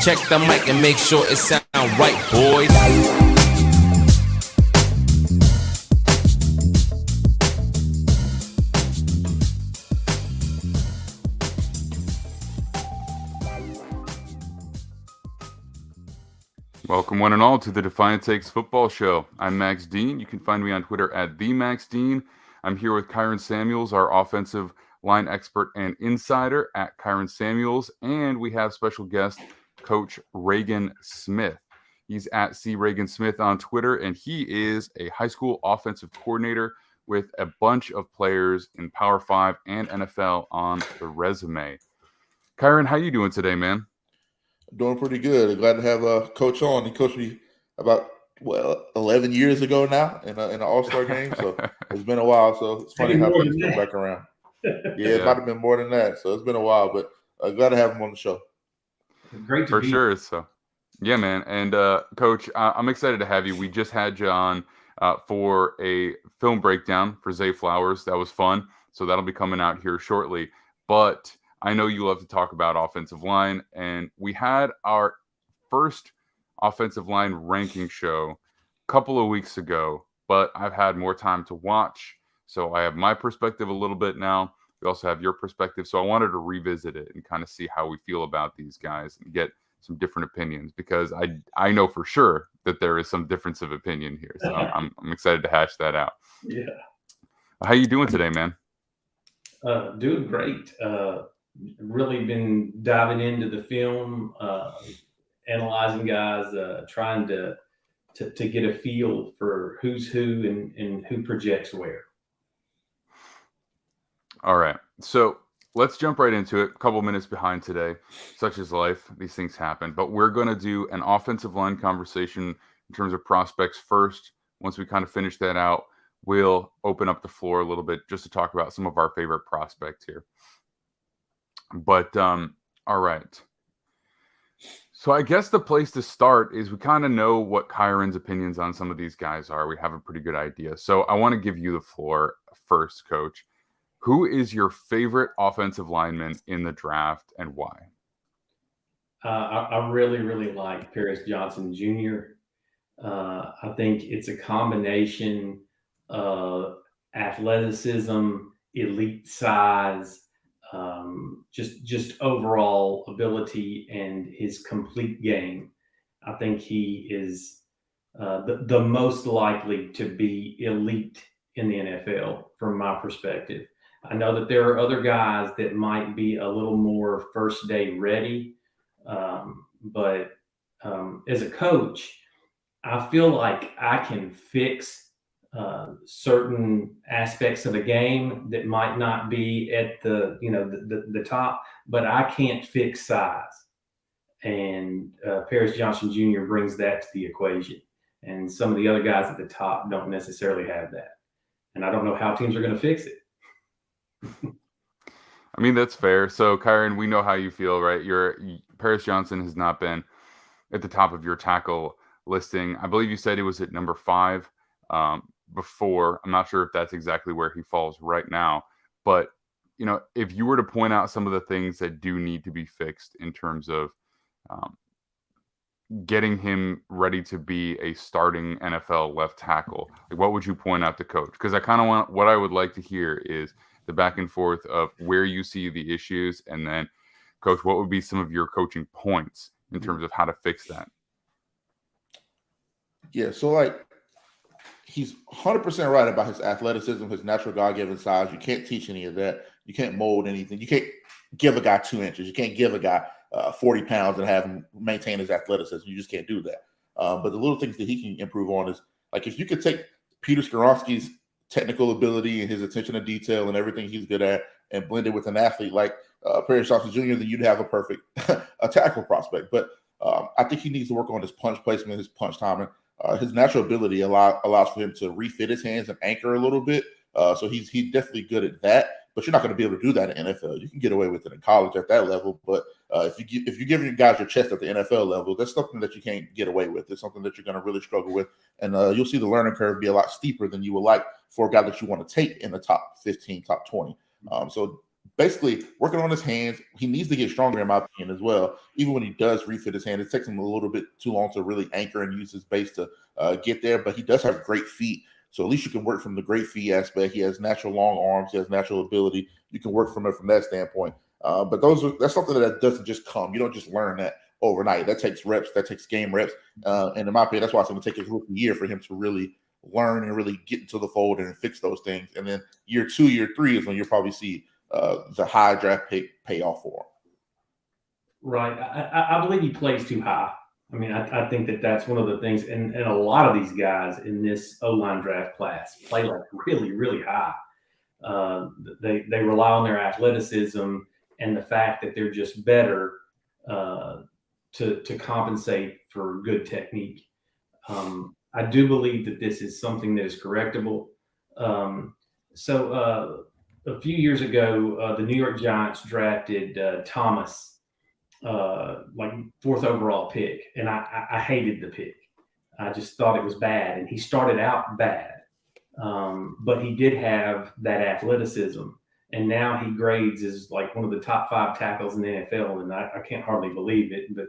Check the mic and make sure it sound right, boys. Welcome one and all to the Defiant Takes Football Show. I'm Max Dean. You can find me on Twitter at @TheMaxDean. I'm here with Kyron Samuels, our offensive line expert and insider at Kyron Samuels. And we have special guest, Coach Reagan Smith. He's at Reagan Smith on Twitter, and he is a high school offensive coordinator with a bunch of players in Power 5 and NFL on the resume. Kyron, how you doing today, man? Doing pretty good. I'm glad to have Coach on. He coached me about 11 years ago now in an All-Star game. So it's been a while. So it's funny how things come back around. Yeah, it might have been more than that. So it's been a while, but glad to have him on the show. Great to for be sure. So, yeah, man. And Coach, I'm excited to have you. We just had you on for a film breakdown for Zay Flowers. That was fun. So that'll be coming out here shortly. But I know you love to talk about offensive line, and we had our first offensive line ranking show a couple of weeks ago, but I've had more time to watch, so I have my perspective a little bit now. We also have your perspective, so I wanted to revisit it and kind of see how we feel about these guys and get some different opinions, because I know for sure that there is some difference of opinion here, so I'm excited to hash that out. Yeah. How you doing today, man? Doing great. Really been diving into the film, analyzing guys, trying to get a feel for who's who and who projects where. All right. So let's jump right into it. A couple minutes behind today. Such is life. These things happen. But we're going to do an offensive line conversation in terms of prospects first. Once we kind of finish that out, we'll open up the floor a little bit just to talk about some of our favorite prospects here. But all right. So I guess the place to start is we kind of know what Kyron's opinions on some of these guys are. We have a pretty good idea. So I want to give you the floor first, Coach. Who is your favorite offensive lineman in the draft and why? I really, really like Paris Johnson Jr. I think it's a combination of athleticism, elite size, just overall ability and his complete game. I think he is the most likely to be elite in the NFL from my perspective. I know that there are other guys that might be a little more first day ready, but as a coach, I feel like I can fix certain aspects of the game that might not be at the top, but I can't fix size. And Paris Johnson Jr. brings that to the equation. And some of the other guys at the top don't necessarily have that. And I don't know how teams are going to fix it. I mean, that's fair. So, Kyron, we know how you feel, right? Paris Johnson has not been at the top of your tackle listing. I believe you said he was at number 5 before. I'm not sure if that's exactly where he falls right now. But, if you were to point out some of the things that do need to be fixed in terms of getting him ready to be a starting NFL left tackle, what would you point out to Coach? Because I kind of what I would like to hear is the back and forth of where you see the issues, and then, Coach, what would be some of your coaching points in terms of how to fix that? Yeah, so he's 100% right about his athleticism, his natural God-given size. You can't teach any of that. You can't mold anything. You can't give a guy 2 inches. You can't give a guy 40 pounds and have him maintain his athleticism. You just can't do that. But the little things that he can improve on is, if you could take Peter Skoronski's technical ability and his attention to detail and everything he's good at and blend it with an athlete like Paris Johnson Jr., then you'd have a perfect a tackle prospect. But I think he needs to work on his punch placement, his punch timing. His natural ability allows for him to refit his hands and anchor a little bit. So he's definitely good at that. But you're not going to be able to do that in NFL. You can get away with it in college at that level. But if you're giving guys your chest at the NFL level, that's something that you can't get away with. It's something that you're going to really struggle with. And you'll see the learning curve be a lot steeper than you would like for a guy that you want to take in the top 15, top 20. So basically working on his hands. He needs to get stronger, in my opinion, as well. Even when he does refit his hand, it takes him a little bit too long to really anchor and use his base to get there. But he does have great feet. So at least you can work from the great feet aspect. He has natural long arms. He has natural ability. You can work from it from that standpoint. But that's something that doesn't just come. You don't just learn that overnight. That takes reps. That takes game reps. And in my opinion, that's why it's going to take his rookie year for him to really learn and really get into the fold and fix those things. And then year 2, year 3 is when you'll probably see the high draft pick pay off for him. Right. I believe he plays too high. I mean, I think that's one of the things, and a lot of these guys in this O-line draft class play like really, really high. They rely on their athleticism and the fact that they're just better to compensate for good technique. I do believe that this is something that is correctable. So a few years ago, the New York Giants drafted Thomas, like 4th overall pick, and I hated the pick. I just thought it was bad, and he started out bad, but he did have that athleticism, and now he grades as like one of the top 5 tackles in the NFL, and I can't hardly believe it, but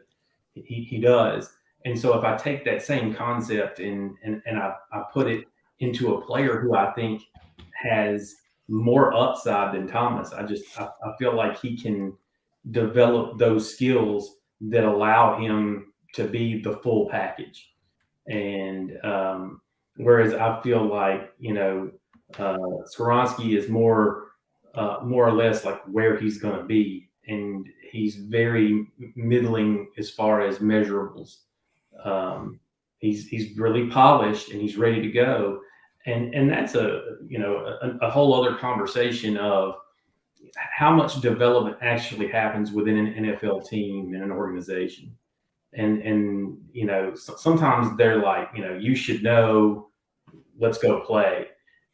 he does. And so if I take that same concept and I put it into a player who I think has more upside than Thomas, I feel like he can develop those skills that allow him to be the full package. And whereas I feel like, Skoronski is more or less like where he's going to be. And he's very middling as far as measurables. He's really polished and he's ready to go. And that's a whole other conversation of how much development actually happens within an NFL team and an organization. And sometimes they're like, you should know, let's go play.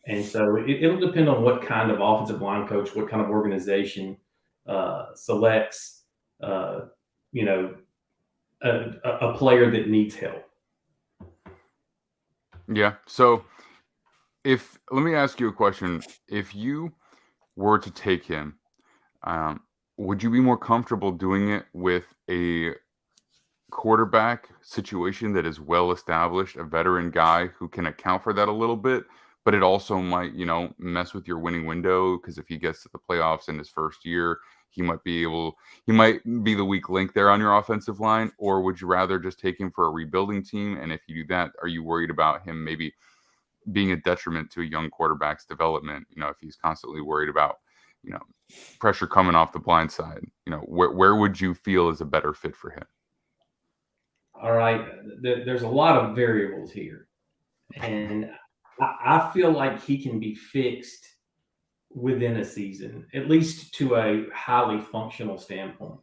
And so it'll depend on what kind of offensive line coach, what kind of organization selects, a player that needs help. Yeah. So let me ask you a question. If you were to take him, would you be more comfortable doing it with a quarterback situation that is well established, a veteran guy who can account for that a little bit, but it also might, mess with your winning window? Because if he gets to the playoffs in his first year, he might be the weak link there on your offensive line. Or would you rather just take him for a rebuilding team? And if you do that, are you worried about him maybe being a detriment to a young quarterback's development? If he's constantly worried about, pressure coming off the blind side, where would you feel is a better fit for him? All right. There's a lot of variables here. And I feel like he can be fixed within a season, at least to a highly functional standpoint.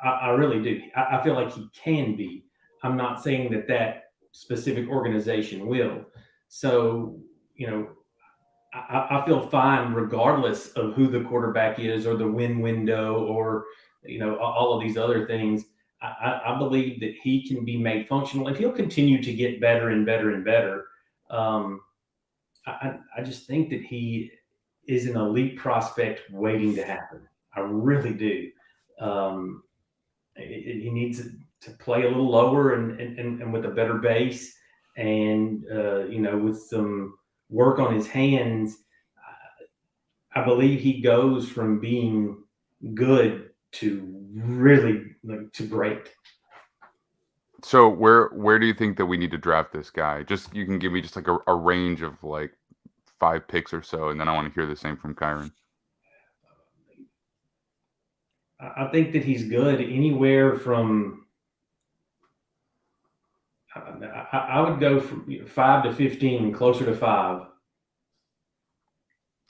I really do. I feel like he can be. I'm not saying that specific organization will. So, I feel fine regardless of who the quarterback is or the win window or, all of these other things. I believe that he can be made functional and he'll continue to get better and better and better. I just think that he is an elite prospect waiting to happen. I really do. He needs to play a little lower and with a better base and, with some work on his hands. I believe he goes from being good to really to great. So where do you think that we need to draft this guy? Just, you can give me just like a range of like 5 picks or so, and then I want to hear the same from Kyron. I think that he's good anywhere from I would go from 5 to 15, closer to 5.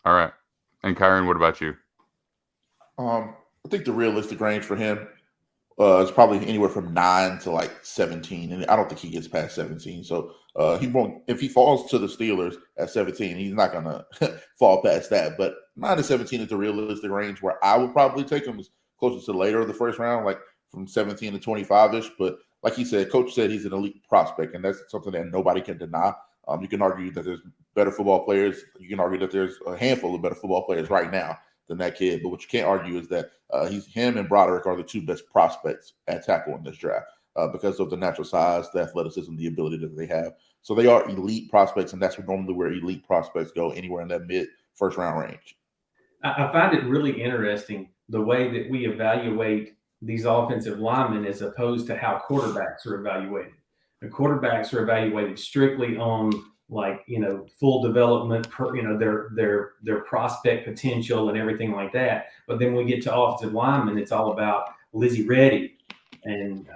All right. And Kyron, what about you? I think the realistic range for him is probably anywhere from 9 to like 17, and I don't think he gets past 17. So he won't. If he falls to the Steelers at 17, he's not gonna fall past that. But 9 to 17 is the realistic range where I would probably take him, is closer to later of the first round, like from 17 to 25-ish. But like he said, Coach said he's an elite prospect, and that's something that nobody can deny. You can argue that there's better football players. You can argue that there's a handful of better football players right now than that kid. But what you can't argue is that him and Broderick are the two best prospects at tackle in this draft because of the natural size, the athleticism, the ability that they have. So they are elite prospects, and that's normally where elite prospects go, anywhere in that mid-first round range. I find it really interesting the way that we evaluate these offensive linemen as opposed to how quarterbacks are evaluated. The quarterbacks are evaluated strictly on full development, their prospect potential and everything like that. But then when we get to offensive linemen, it's all about Lizzie Reddy. And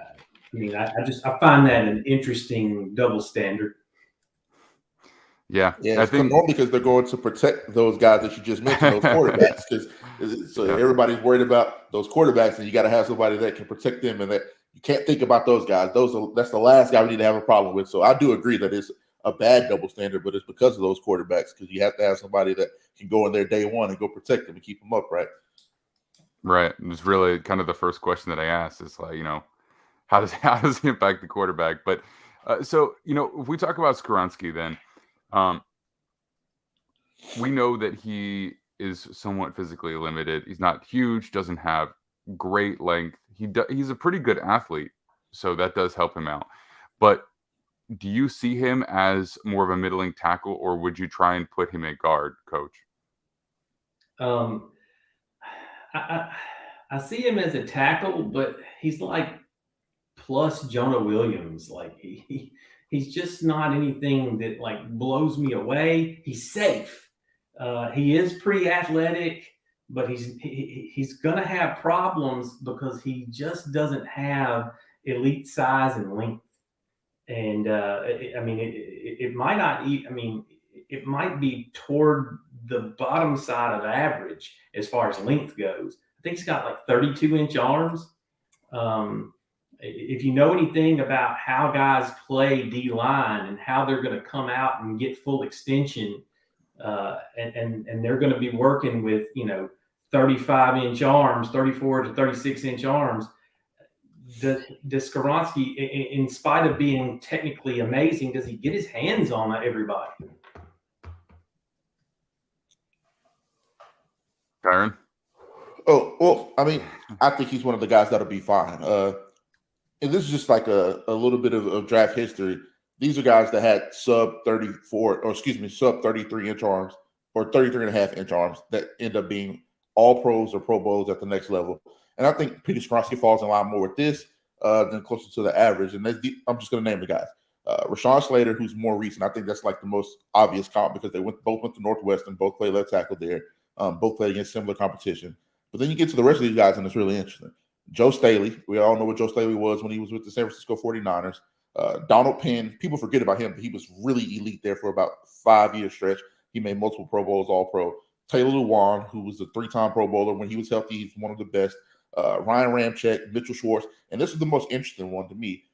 I find that an interesting double standard. Yeah, it's normally because they're going to protect those guys that you just mentioned, those quarterbacks. Everybody's worried about those quarterbacks, and you got to have somebody that can protect them, and that you can't think about those guys. That's the last guy we need to have a problem with. So I do agree that it's a bad double standard, but it's because of those quarterbacks, because you have to have somebody that can go in there day one and go protect them and keep them upright. Right. It's really kind of the first question that I asked is how does he impact the quarterback? But so if we talk about Skoronski, then we know that he is somewhat physically limited. He's not huge, doesn't have great length. He's a pretty good athlete, so that does help him out. But do you see him as more of a middling tackle, or would you try and put him at guard, Coach? I see him as a tackle, but he's like plus Jonah Williams. Like he's just not anything that blows me away. He's safe. He is pretty athletic, but he's gonna have problems because he just doesn't have elite size and length. And it might not eat. It might be toward the bottom side of average as far as length goes. I think he's got 32-inch arms. If you know anything about how guys play D-line and how they're going to come out and get full extension, and they're going to be working with 35-inch arms, 34 to 36-inch arms. Does Skoronski, in spite of being technically amazing, does he get his hands on everybody? Kyron? Oh, well, I think he's one of the guys that'll be fine. And this is just a little bit of draft history. These are guys that had sub 33-inch arms or 33.5-inch arms that end up being all pros or Pro Bowls at the next level. And I think Peter Skoronski falls in line more with this than closer to the average. And I'm just going to name the guys. Rashawn Slater, who's more recent. I think that's the most obvious comp because they both went to Northwestern, both played left tackle there, both played against similar competition. But then you get to the rest of these guys, and it's really interesting. Joe Staley. We all know what Joe Staley was when he was with the San Francisco 49ers. Donald Penn. People forget about him, but he was really elite there for about 5-year stretch. He made multiple Pro Bowls, all pro. Taylor Lewan, who was a 3-time Pro Bowler. When he was healthy, he's one of the best. Ryan Ramczyk, Mitchell Schwartz. And this is the most interesting one to me.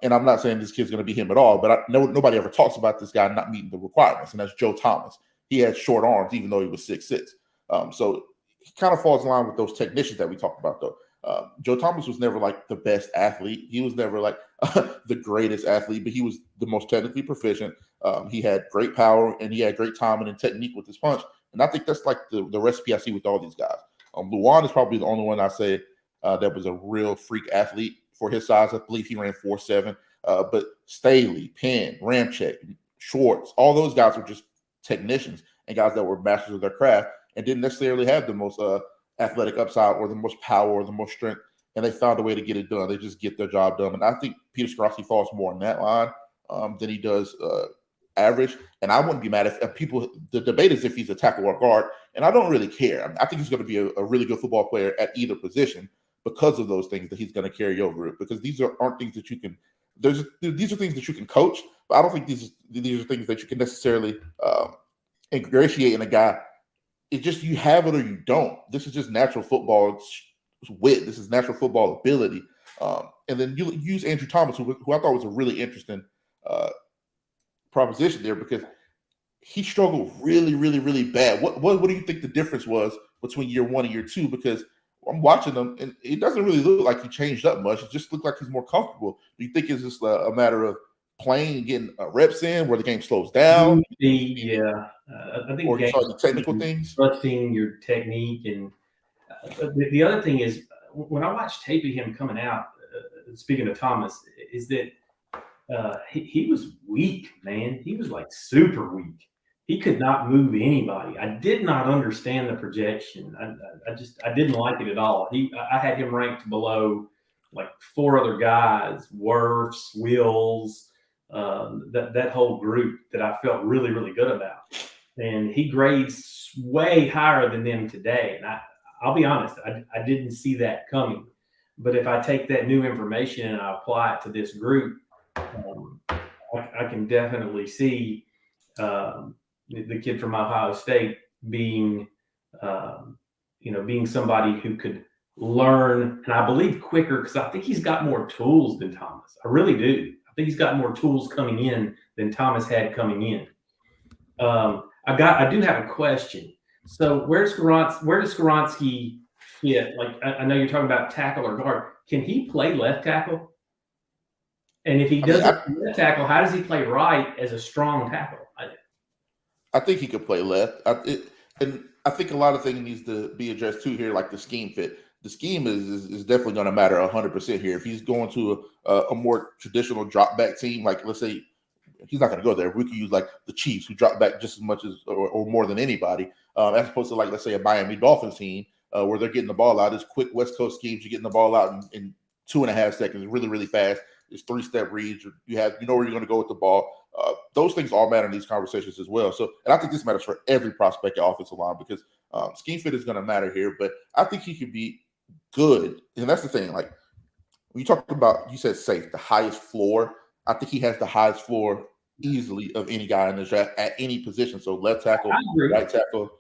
And I'm not saying this kid's going to be him at all, but nobody ever talks about this guy not meeting the requirements, and that's Joe Thomas. He had short arms, even though he was 6'6". So he kind of falls in line with those technicians that we talked about, though. Joe Thomas was never the best athlete. He was never the greatest athlete, but he was the most technically proficient. He had great power, and he had great timing and technique with his punch. And I think that's the recipe I see with all these guys. Luan is probably the only one I say that was a real freak athlete for his size. I believe he ran 4.7. But Staley, Penn, Ramczyk, Schwartz, all those guys were just technicians and guys that were masters of their craft and didn't necessarily have the most athletic upside or the most power or the most strength. And they found a way to get it done. They just get their job done. And I think Peter Skoronski falls more on that line than he does average. And I wouldn't be mad if the debate is if he's a tackle or guard. And I don't really care. I think he's going to be a really good football player at either position because of those things that he's going to carry over it. Because these aren't things that you can. These are things that you can coach, but I don't think these are things that you can necessarily ingratiate in a guy. It's just you have it or you don't. This is just natural football wit. This is natural football ability. And then you use Andrew Thomas, who I thought was a really interesting proposition there because he struggled really, really, really bad. What do you think the difference was between year one and year two? Because I'm watching him, and it doesn't really look like he changed up much. It just looked like he's more comfortable. Do you think it's just a matter of playing and getting reps in where the game slows down? I think or you saw the technical things? Trusting your technique. And the other thing is, when I watched tape of him coming out, speaking of Thomas, is that he was weak, man. He was like super weak. He could not move anybody. I did not understand the projection. I didn't like it at all. I had him ranked below like 4 other guys, Wirfs, Wills, that whole group that I felt really, really good about. And he grades way higher than them today. And I'll be honest, I didn't see that coming. But if I take that new information and I apply it to this group, I can definitely see the kid from Ohio State being, being somebody who could learn, and I believe quicker, because I think he's got more tools than Thomas. I really do. I think he's got more tools coming in than Thomas had coming in. I do have a question. So where does Skoronski fit? Like, I know you're talking about tackle or guard. Can he play left tackle? And if he doesn't play left tackle, how does he play right as a strong tackle? I think he could play left. And I think a lot of things needs to be addressed too here, like the scheme fit. The scheme is definitely going to matter 100% here. If he's going to a more traditional drop back team, like let's say he's not going to go there. We could use like the Chiefs, who drop back just as much as or more than anybody, as opposed to like let's say a Miami Dolphins team where they're getting the ball out. It's quick West Coast schemes. You're getting the ball out in 2.5 seconds, really, really fast. It's 3-step reads. You know where you're going to go with the ball. Those things all matter in these conversations as well. So, and I think this matters for every prospect at offensive line because scheme fit is going to matter here. But I think he could be good, and that's the thing. Like when you talk about, you said safe, the highest floor. I think he has the highest floor easily of any guy in the draft at any position. So left tackle, right tackle,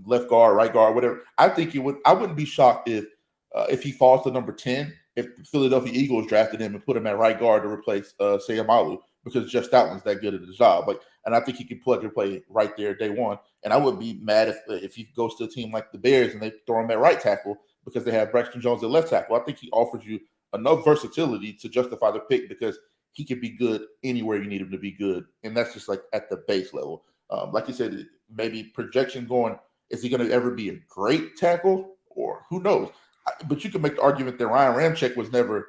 left guard, right guard, whatever. I think I wouldn't be shocked if he falls to number 10. If the Philadelphia Eagles drafted him and put him at right guard to replace Sayamalu, because Jeff Stoutland's that good at his job. And I think he can plug and play right there day one. And I wouldn't be mad if he goes to a team like the Bears and they throw him at right tackle because they have Braxton Jones at left tackle. I think he offers you enough versatility to justify the pick because he can be good anywhere you need him to be good. And that's just like at the base level. Like you said, maybe projection going, is he going to ever be a great tackle? Or who knows? But you can make the argument that Ryan Ramczyk was never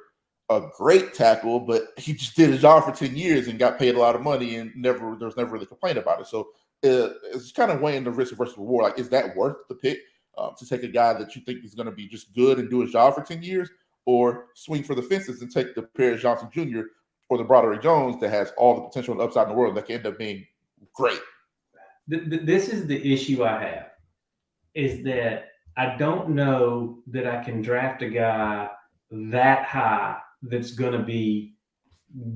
a great tackle, but he just did his job for 10 years and got paid a lot of money and there was never really complaint about it. So it's kind of weighing the risk versus reward. Like, is that worth the pick to take a guy that you think is going to be just good and do his job for 10 years, or swing for the fences and take the Paris Johnson Jr. or the Broderick Jones that has all the potential and upside in the world that can end up being great? This is the issue I have, is that I don't know that I can draft a guy that high that's going to be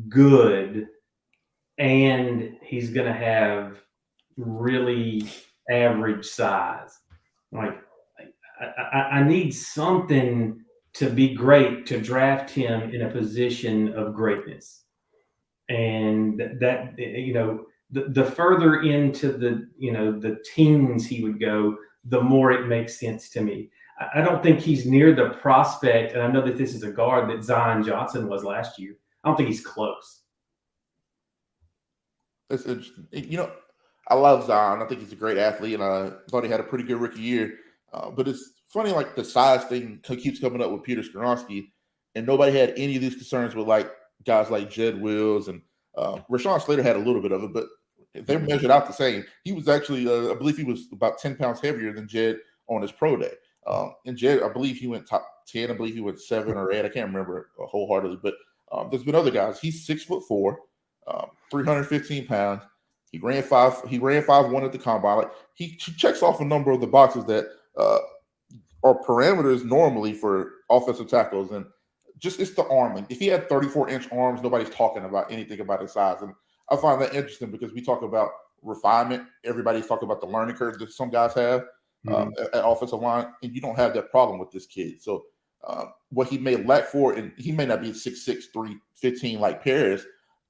good and he's going to have really average size. Like, I need something to be great to draft him in a position of greatness. And that, the further into the teens he would go, the more it makes sense to me. I don't think he's near the prospect, and I know that this is a guard that Zion Johnson was last year. I don't think he's close. That's interesting. I love Zion. I think he's a great athlete, and I thought he had a pretty good rookie year. But it's funny, like the size thing keeps coming up with Peter Skoronski, and nobody had any of these concerns with like guys like Jed Wills and Rashawn Slater had a little bit of it, but they measured out the same. He was actually, I believe he was about 10 pounds heavier than Jed on his pro day. And Jed, I believe he went top 10. I believe he went 7 or 8. I can't remember wholeheartedly, but there's been other guys. He's 6'4", 315 pounds. He ran 5.1 at the combine. Like he checks off a number of the boxes that are parameters normally for offensive tackles, and just it's the arm. If he had 34-inch arms, nobody's talking about anything about his size. And I find that interesting because we talk about refinement. Everybody's talking about the learning curve that some guys have at offensive line, and you don't have that problem with this kid. So what he may lack for, and he may not be 6'6", 315 like Paris,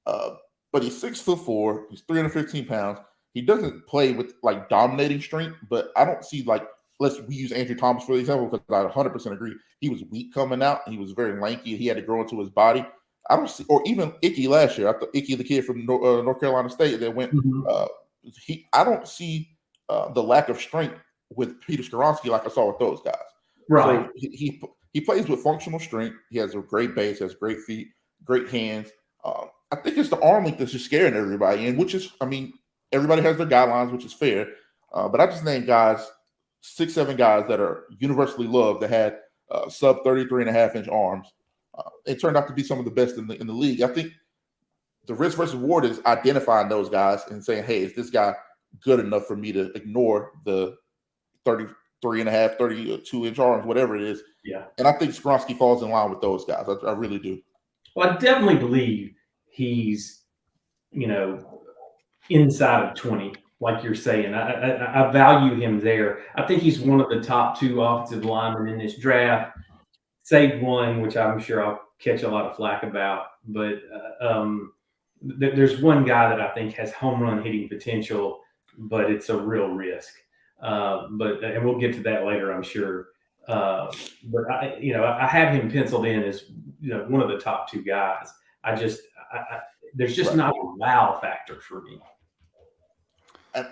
but he's 6'4", he's 315 pounds. He doesn't play with like dominating strength, but I don't see like, we use Andrew Thomas for example, because I 100% agree. He was weak coming out. He was very lanky. He had to grow into his body. I don't see, or even Icky last year. I thought Icky, the kid from North Carolina State that went. I don't see the lack of strength with Peter Skoronski like I saw with those guys. Right. So he plays with functional strength. He has a great base, has great feet, great hands. I think it's the arm length that's just scaring everybody, and which is, I mean, everybody has their guidelines, which is fair. But I just named guys, 6-7 guys that are universally loved that had sub 33.5-inch arms. It turned out to be some of the best in the league. I think the risk versus reward is identifying those guys and saying, hey, is this guy good enough for me to ignore the 33.5, 32-inch arms, whatever it is? Yeah. And I think Skoronski falls in line with those guys. I really do. Well, I definitely believe he's, inside of 20, like you're saying. I value him there. I think he's one of the top 2 offensive linemen in this draft. Save one, which I'm sure I'll catch a lot of flack about. But there's one guy that I think has home run hitting potential, but it's a real risk. And we'll get to that later, I'm sure. But I have him penciled in as one of the top 2 guys. There's just not a wow factor for me.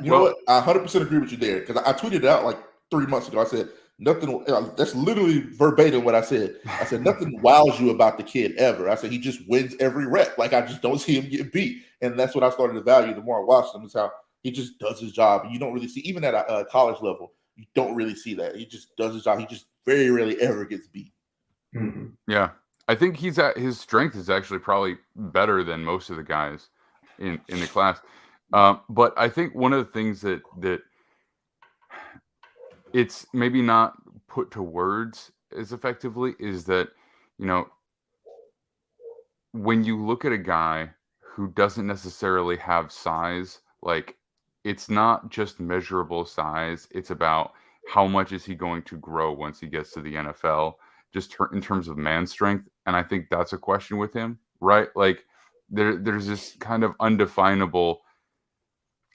You know what? I 100% agree with you there, because I tweeted it out like 3 months ago. I said nothing. That's literally verbatim what I said. I said nothing wows you about the kid ever. I said he just wins every rep. Like, I just don't see him get beat, and that's what I started to value the more I watched him. Is how he just does his job. And you don't really see, even at a college level, you don't really see that. He just does his job. He just very rarely ever gets beat. Mm-hmm. Yeah, I think his strength is actually probably better than most of the guys in the class. But I think one of the things that it's maybe not put to words as effectively is that, when you look at a guy who doesn't necessarily have size, like, it's not just measurable size. It's about how much is he going to grow once he gets to the NFL, just in terms of man strength. And I think that's a question with him, right? Like, there's this kind of undefinable.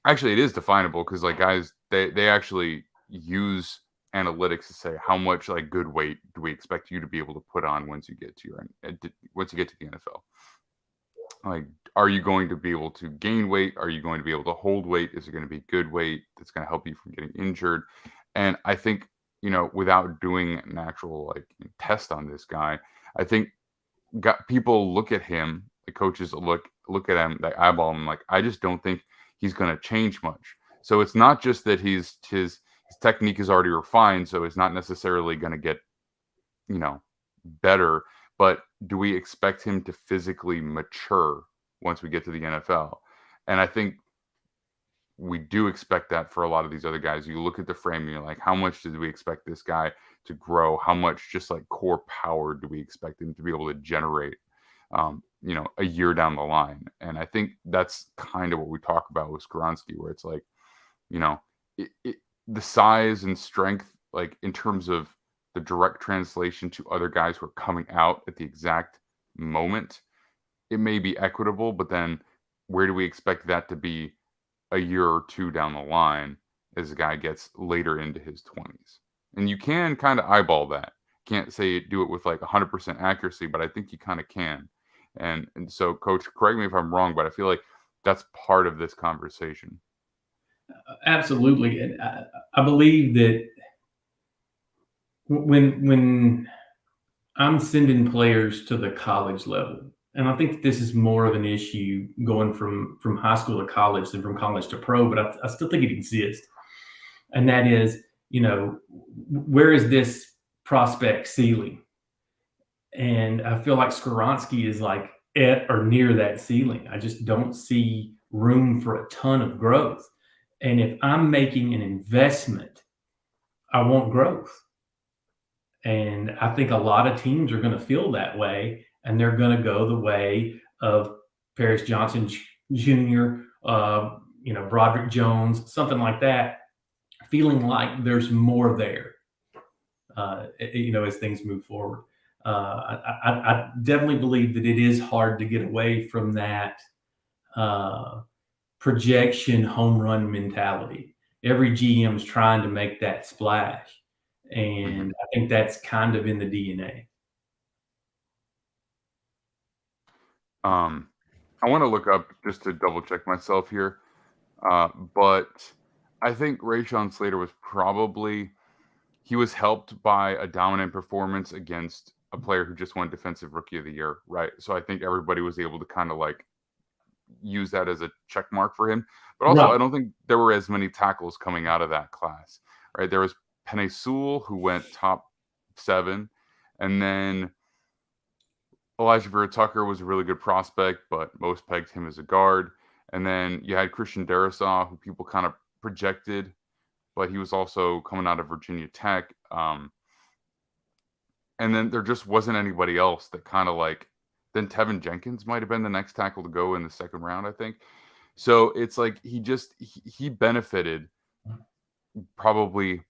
Actually, it is definable, because like guys, they actually use analytics to say how much like good weight do we expect you to be able to put on once you get to the NFL. Like, are you going to be able to gain weight? Are you going to be able to hold weight? Is it going to be good weight that's going to help you from getting injured? And I think, without doing an actual like test on this guy, I think people look at him, the coaches look at him, they eyeball him, like, I just don't think he's going to change much. So it's not just that his technique is already refined, so it's not necessarily going to get, better, but do we expect him to physically mature once we get to the NFL? And I think we do expect that for a lot of these other guys. You look at the frame and you're like, how much did we expect this guy to grow? How much just like core power do we expect him to be able to generate, a year down the line? And I think that's kind of what we talk about with Skoronski, where it's like, the size and strength, like in terms of the direct translation to other guys who are coming out at the exact moment, it may be equitable, but then where do we expect that to be a year or 2 down the line as a guy gets later into his 20s? And you can kind of eyeball that. Can't say do it with like 100% accuracy, but I think you kind of can. And so, Coach, correct me if I'm wrong, but I feel like that's part of this conversation. Absolutely. And I believe that when I'm sending players to the college level, and I think this is more of an issue going from high school to college than from college to pro, but I still think it exists. And that is, where is this prospect ceiling? And I feel like Skoronski is like at or near that ceiling. I just don't see room for a ton of growth. And if I'm making an investment, I want growth. And I think a lot of teams are going to feel that way, and they're going to go the way of Paris Johnson Jr., Broderick Jones, something like that, feeling like there's more there, as things move forward. I definitely believe that it is hard to get away from that projection home run mentality. Every GM's trying to make that splash. And I think that's kind of in the DNA. I want to look up just to double check myself here. But I think Rashawn Slater was he was helped by a dominant performance against a player who just won Defensive Rookie of the Year, right? So I think everybody was able to kind of like use that as a check mark for him. But also, Right. I don't think there were as many tackles coming out of that class, right? There was Penei Sewell, who went top 7, and then Elijah Vera Tucker was a really good prospect, but most pegged him as a guard. And then you had Christian Darrisaw, who people kind of projected, but he was also coming out of Virginia Tech. And then there just wasn't anybody else that kind of like, then Tevin Jenkins might have been the next tackle to go in the second round, I think. So it's like he benefited probably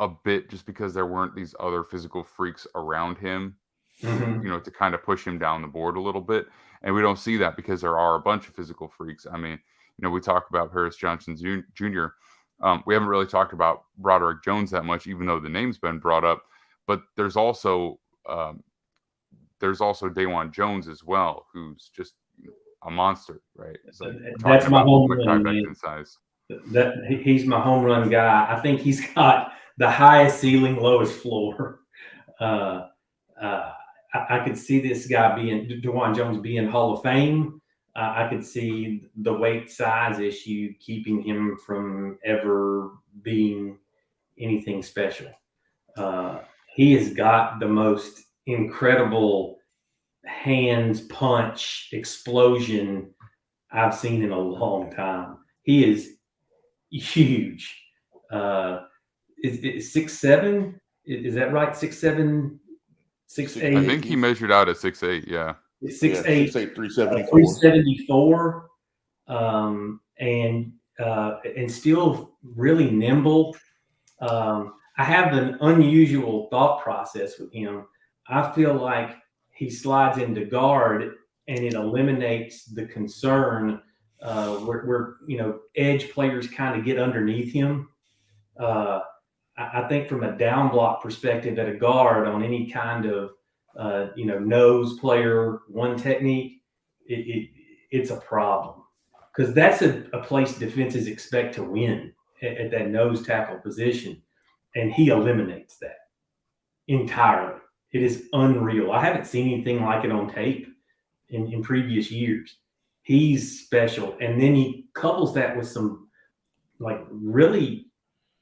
a bit just because there weren't these other physical freaks around him, to kind of push him down the board a little bit. And we don't see that because there are a bunch of physical freaks. I mean, we talk about Paris Johnson Jr. We haven't really talked about Broderick Jones that much, even though the name's been brought up. But there's also Dawan Jones as well, who's just a monster, right? It's like That's my home run, man. Size. He's my home run guy. I think he's got the highest ceiling, lowest floor. I could see this guy Dawan Jones being Hall of Fame. I could see the weight size issue keeping him from ever being anything special. He has got the most incredible hands, punch, explosion I've seen in a long time. He is huge. Is 6'7"? Is that right? 6'7", 6'8"? I think he measured out at 6'8". Yeah. 6'8", 374. 374. And still really nimble. I have an unusual thought process with him. I feel like he slides into guard and it eliminates the concern where edge players kind of get underneath him. I think from a down block perspective at a guard on any kind of nose player, one technique, it's a problem because that's a place defenses expect to win at that nose tackle position. And he eliminates that entirely. It is unreal. I haven't seen anything like it on tape in previous years. He's special. And then he couples that with some like really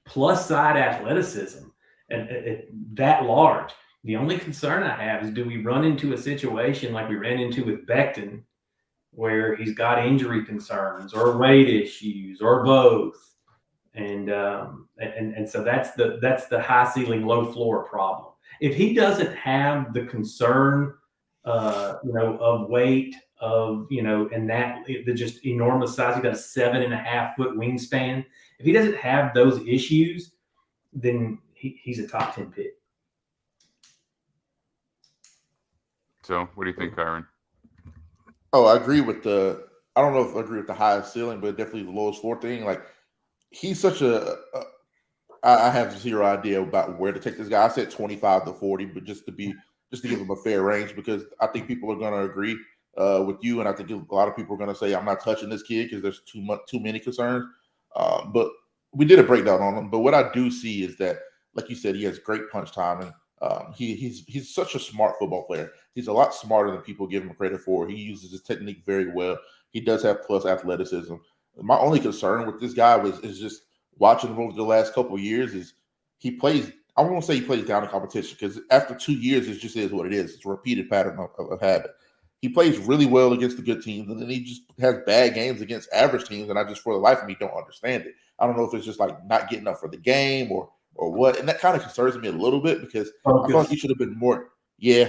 plus side athleticism and that large. The only concern I have is do we run into a situation like we ran into with Becton where he's got injury concerns or weight issues or both. And so that's the high ceiling, low floor problem. If he doesn't have the concern, of weight, and that the just enormous size, he got a 7.5-foot wingspan. If he doesn't have those issues, then he's a top 10 pick. So, what do you think, Kyron? Oh, I agree with I don't know if I agree with the highest ceiling, but definitely the lowest floor thing. Like, he's such I have zero idea about where to take this guy. I said 25 to 40, but just to give him a fair range, because I think people are going to agree with you, and I think a lot of people are going to say I'm not touching this kid because there's too many concerns. But we did a breakdown on him. But what I do see is that, like you said, he has great punch time, and he's such a smart football player. He's a lot smarter than people give him credit for. He uses his technique very well. He does have plus athleticism. My only concern with this guy is just watching him over the last couple of years is he plays. I won't say he plays down in competition because after 2 years, it just is what it is. It's a repeated pattern of habit. He plays really well against the good teams, and then he just has bad games against average teams, and I just, for the life of me, don't understand it. I don't know if it's just like not getting up for the game or what, and that kind of concerns me a little bit because I feel like he should have been more,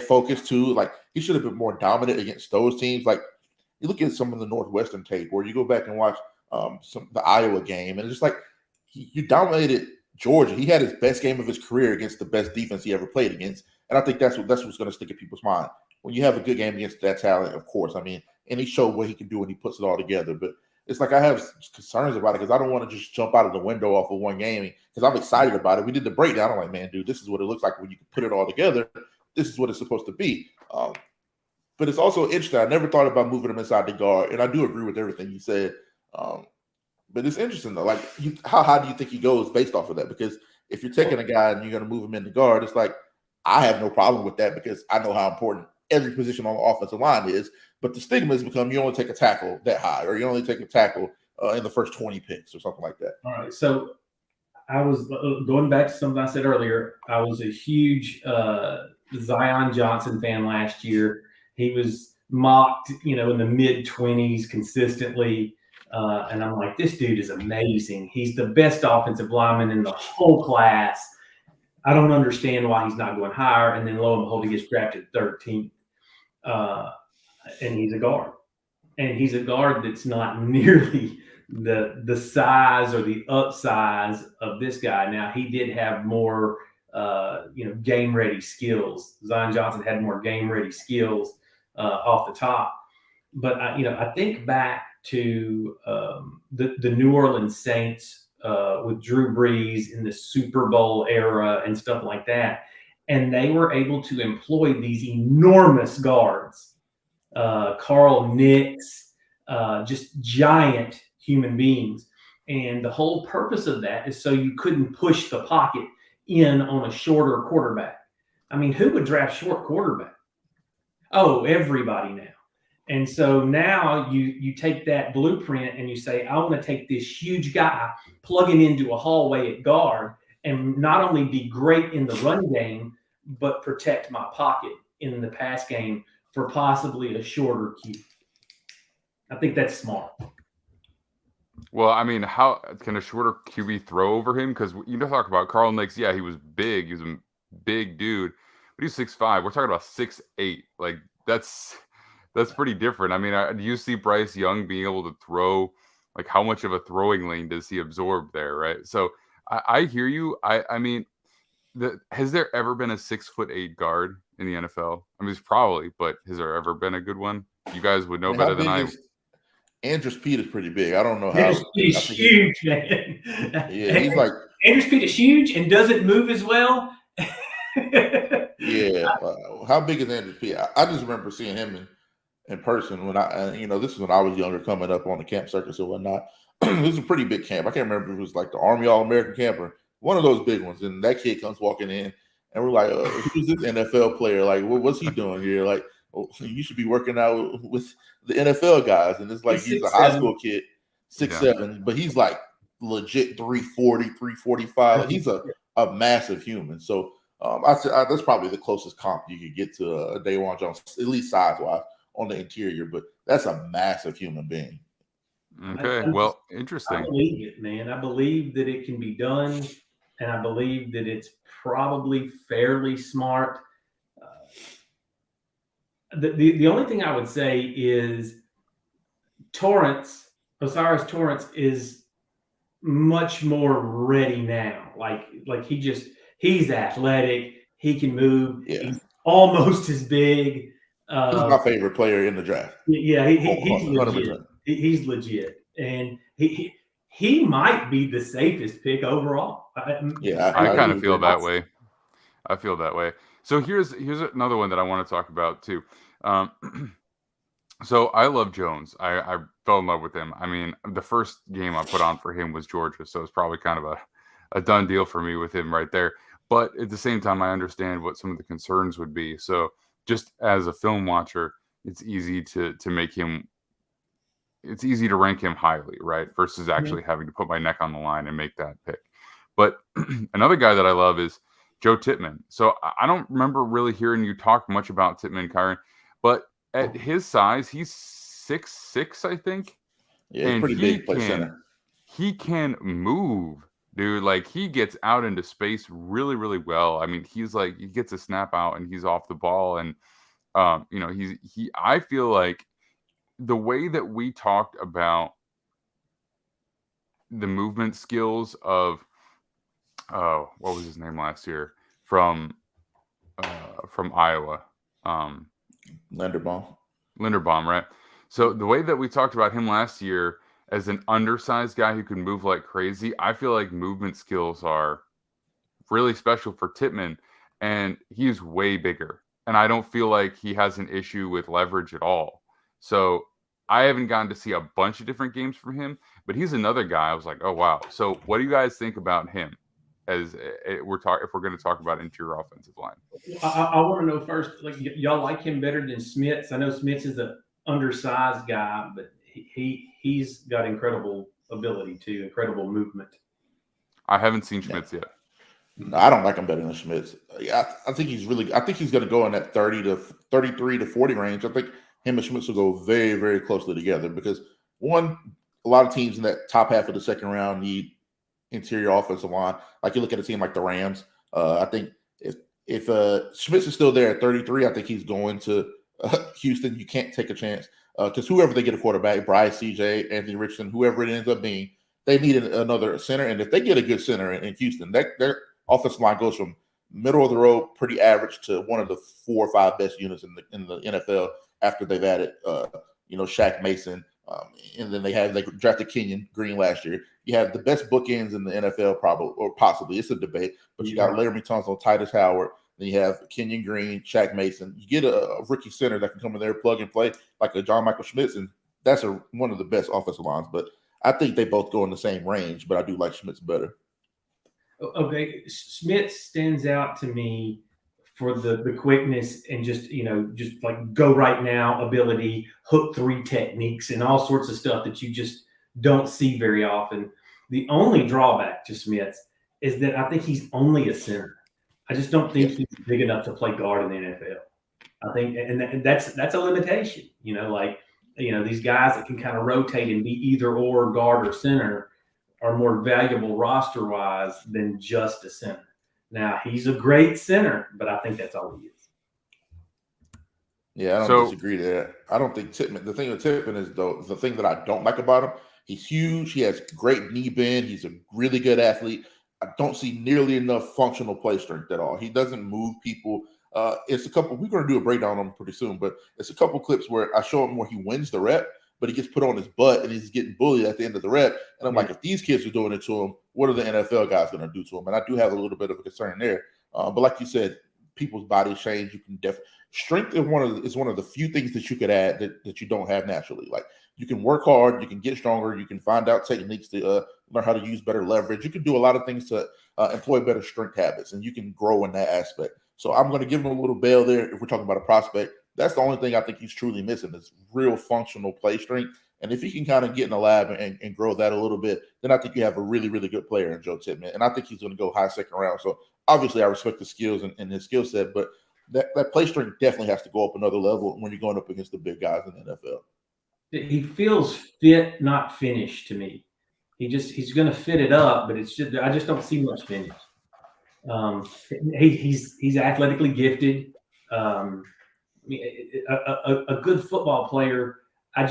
focused too. Like, he should have been more dominant against those teams. Like, you look at some of the Northwestern tape, or you go back and watch the Iowa game, and it's just like you dominated Georgia. He had his best game of his career against the best defense he ever played against, and I think that's what's going to stick in people's mind. When you have a good game against that talent, of course. I mean, and he showed what he can do when he puts it all together. But it's like I have concerns about it because I don't want to just jump out of the window off of one game because I'm excited about it. We did the breakdown. I'm like, man, dude, this is what it looks like when you put it all together. This is what it's supposed to be. But it's also interesting. I never thought about moving him inside the guard, and I do agree with everything you said. But it's interesting though. Like, how high do you think he goes based off of that? Because if you're taking a guy and you're going to move him in the guard, it's like I have no problem with that because I know how important every position on the offensive line is. But the stigma has become you only take a tackle that high, or you only take a tackle in the first 20 picks or something like that. All right. So I was going back to something I said earlier. I was a huge Zion Johnson fan last year. He was mocked, in the mid-20s consistently. And I'm like, this dude is amazing. He's the best offensive lineman in the whole class. I don't understand why he's not going higher. And then lo and behold, he gets drafted 13th. And he's a guard. And he's a guard that's not nearly the size or the upsize of this guy. Now, he did have more, game-ready skills. Zion Johnson had more game-ready skills off the top. But, I think back to the New Orleans Saints with Drew Brees in the Super Bowl era and stuff like that. And they were able to employ these enormous guards, Carl Nicks, just giant human beings. And the whole purpose of that is so you couldn't push the pocket in on a shorter quarterback. I mean, who would draft short quarterback? Oh, everybody now. And so now you take that blueprint and you say, I want to take this huge guy, plug him into a hallway at guard, and not only be great in the run game, but protect my pocket in the pass game for possibly a shorter QB. I think that's smart. Well, I mean, how can a shorter QB throw over him? Because talk about Carl Nicks. Yeah, he was big. He was a big dude, but he's 6'5". We're talking about 6'8". Like that's pretty different. I mean, do you see Bryce Young being able to throw? Like, how much of a throwing lane does he absorb there, right? So I hear you. I mean, has there ever been a 6'8" guard in the NFL? I mean, it's probably, but has there ever been a good one? You guys would know better than I. Andrews Pete is pretty big. I don't know how. He's huge, man. Yeah, he's like Andrews Pete is huge and doesn't move as well. Yeah, how big is Andrews Pete? I just remember seeing him in person when this is when I was younger, coming up on the camp circus or whatnot. It was a pretty big camp. I can't remember if it was like the Army All-American camp or one of those big ones. And that kid comes walking in, and we're like, "Who's this NFL player? Like, what's he doing here? Like, you should be working out with the NFL guys." And it's like he's a high school kid, 6'7", but he's like legit 340, 345. Like, he's a massive human. So that's probably the closest comp you could get to a Dawan Jones, at least size-wise, on the interior. But that's a massive human being. Okay, well, interesting. I believe it, man. I believe that it can be done, and I believe that it's probably fairly smart. The only thing I would say is Osiris Torrance is much more ready now. Like he's athletic. He can move. Yeah. He's almost as big. He's my favorite player in the draft. Yeah, he's legit. He's legit, and he might be the safest pick overall. I kind of feel that way. I feel that way. So here's another one that I want to talk about too. So I love Jones. I fell in love with him. I mean, the first game I put on for him was Georgia, so it's probably kind of a done deal for me with him right there. But at the same time, I understand what some of the concerns would be. So just as a film watcher, it's easy to make him. It's easy to rank him highly, right? Versus actually having to put my neck on the line and make that pick. But another guy that I love is Joe Tippmann. So I don't remember really hearing you talk much about Tippmann, Kyron, but at his size, he's 6'6", I think. Yeah, he's pretty big. Play center. He can move, dude. Like, he gets out into space really, really well. I mean, he gets a snap out and he's off the ball, and I feel like the way that we talked about the movement skills of what was his name last year from Iowa, Linderbaum, right? So the way that we talked about him last year as an undersized guy who can move like crazy, I feel like movement skills are really special for Tippmann, and he's way bigger. and I don't feel like he has an issue with leverage at all. So I haven't gotten to see a bunch of different games from him, but he's another guy. I was like, oh wow. So what do you guys think about him? As if we're going to talk about interior offensive line, I want to know first, like, y'all like him better than Smits? I know Smits is an undersized guy, but he's got incredible ability too, incredible movement. I haven't seen Schmitz yet. No, I don't like him better than Schmitz. I think he's going to go in that 33 to 40 range. I think him and Schmitz will go very, very closely together because a lot of teams in that top half of the second round need interior offensive line. Like you look at a team like the Rams. I think if Schmitz is still there at 33, I think he's going to Houston. You can't take a chance because whoever they get a quarterback, Bryce, CJ, Anthony Richardson, whoever it ends up being, they need another center. And if they get a good center in Houston, their offensive line goes from middle of the road, pretty average, to one of the 4 or 5 best units in the NFL after they've added, Shaq Mason. And then they drafted Kenyon Green last year. You have the best bookends in the NFL, probably or possibly. It's a debate, but you got Laramie Tunsil, Titus Howard. Then you have Kenyon Green, Shaq Mason. You get a rookie center that can come in there, plug and play like a John Michael Schmitz, and that's one of the best offensive lines. But I think they both go in the same range, but I do like Schmitz better. Okay, Schmitz stands out to me for the quickness and just like go right now ability, hook 3 techniques, and all sorts of stuff that you just don't see very often. The only drawback to Schmitz is that I think he's only a center. I just don't think he's big enough to play guard in the NFL. I think, and that's a limitation. These guys that can kind of rotate and be either or guard or center are more valuable roster wise than just a center. Now, he's a great center, but I think that's all he is. Yeah, I don't disagree there. I don't think Tippmann – the thing with Tippmann is, though, the thing that I don't like about him, he's huge. He has great knee bend. He's a really good athlete. I don't see nearly enough functional play strength at all. He doesn't move people. It's a couple – we're going to do a breakdown on him pretty soon, but it's a couple clips where I show him where he wins the rep, but he gets put on his butt and he's getting bullied at the end of the rep. And I'm like, if these kids are doing it to him, what are the NFL guys going to do to him? And I do have a little bit of a concern there. But like you said, people's bodies change. You can definitely strength is one of the few things that you could add that you don't have naturally. Like you can work hard, you can get stronger, you can find out techniques to learn how to use better leverage. You can do a lot of things to employ better strength habits, and you can grow in that aspect. So I'm going to give him a little bail there. If we're talking about a prospect, that's the only thing I think he's truly missing is real functional play strength. And if he can kind of get in the lab and grow that a little bit, then I think you have a really, really good player in Joe Tippmann. And I think he's going to go high second round. So obviously I respect the skills and his skill set, but that play strength definitely has to go up another level when you're going up against the big guys in the NFL. He feels fit, not finished to me. He's going to fit it up, but I just don't see much finish. He's athletically gifted. A good football player. I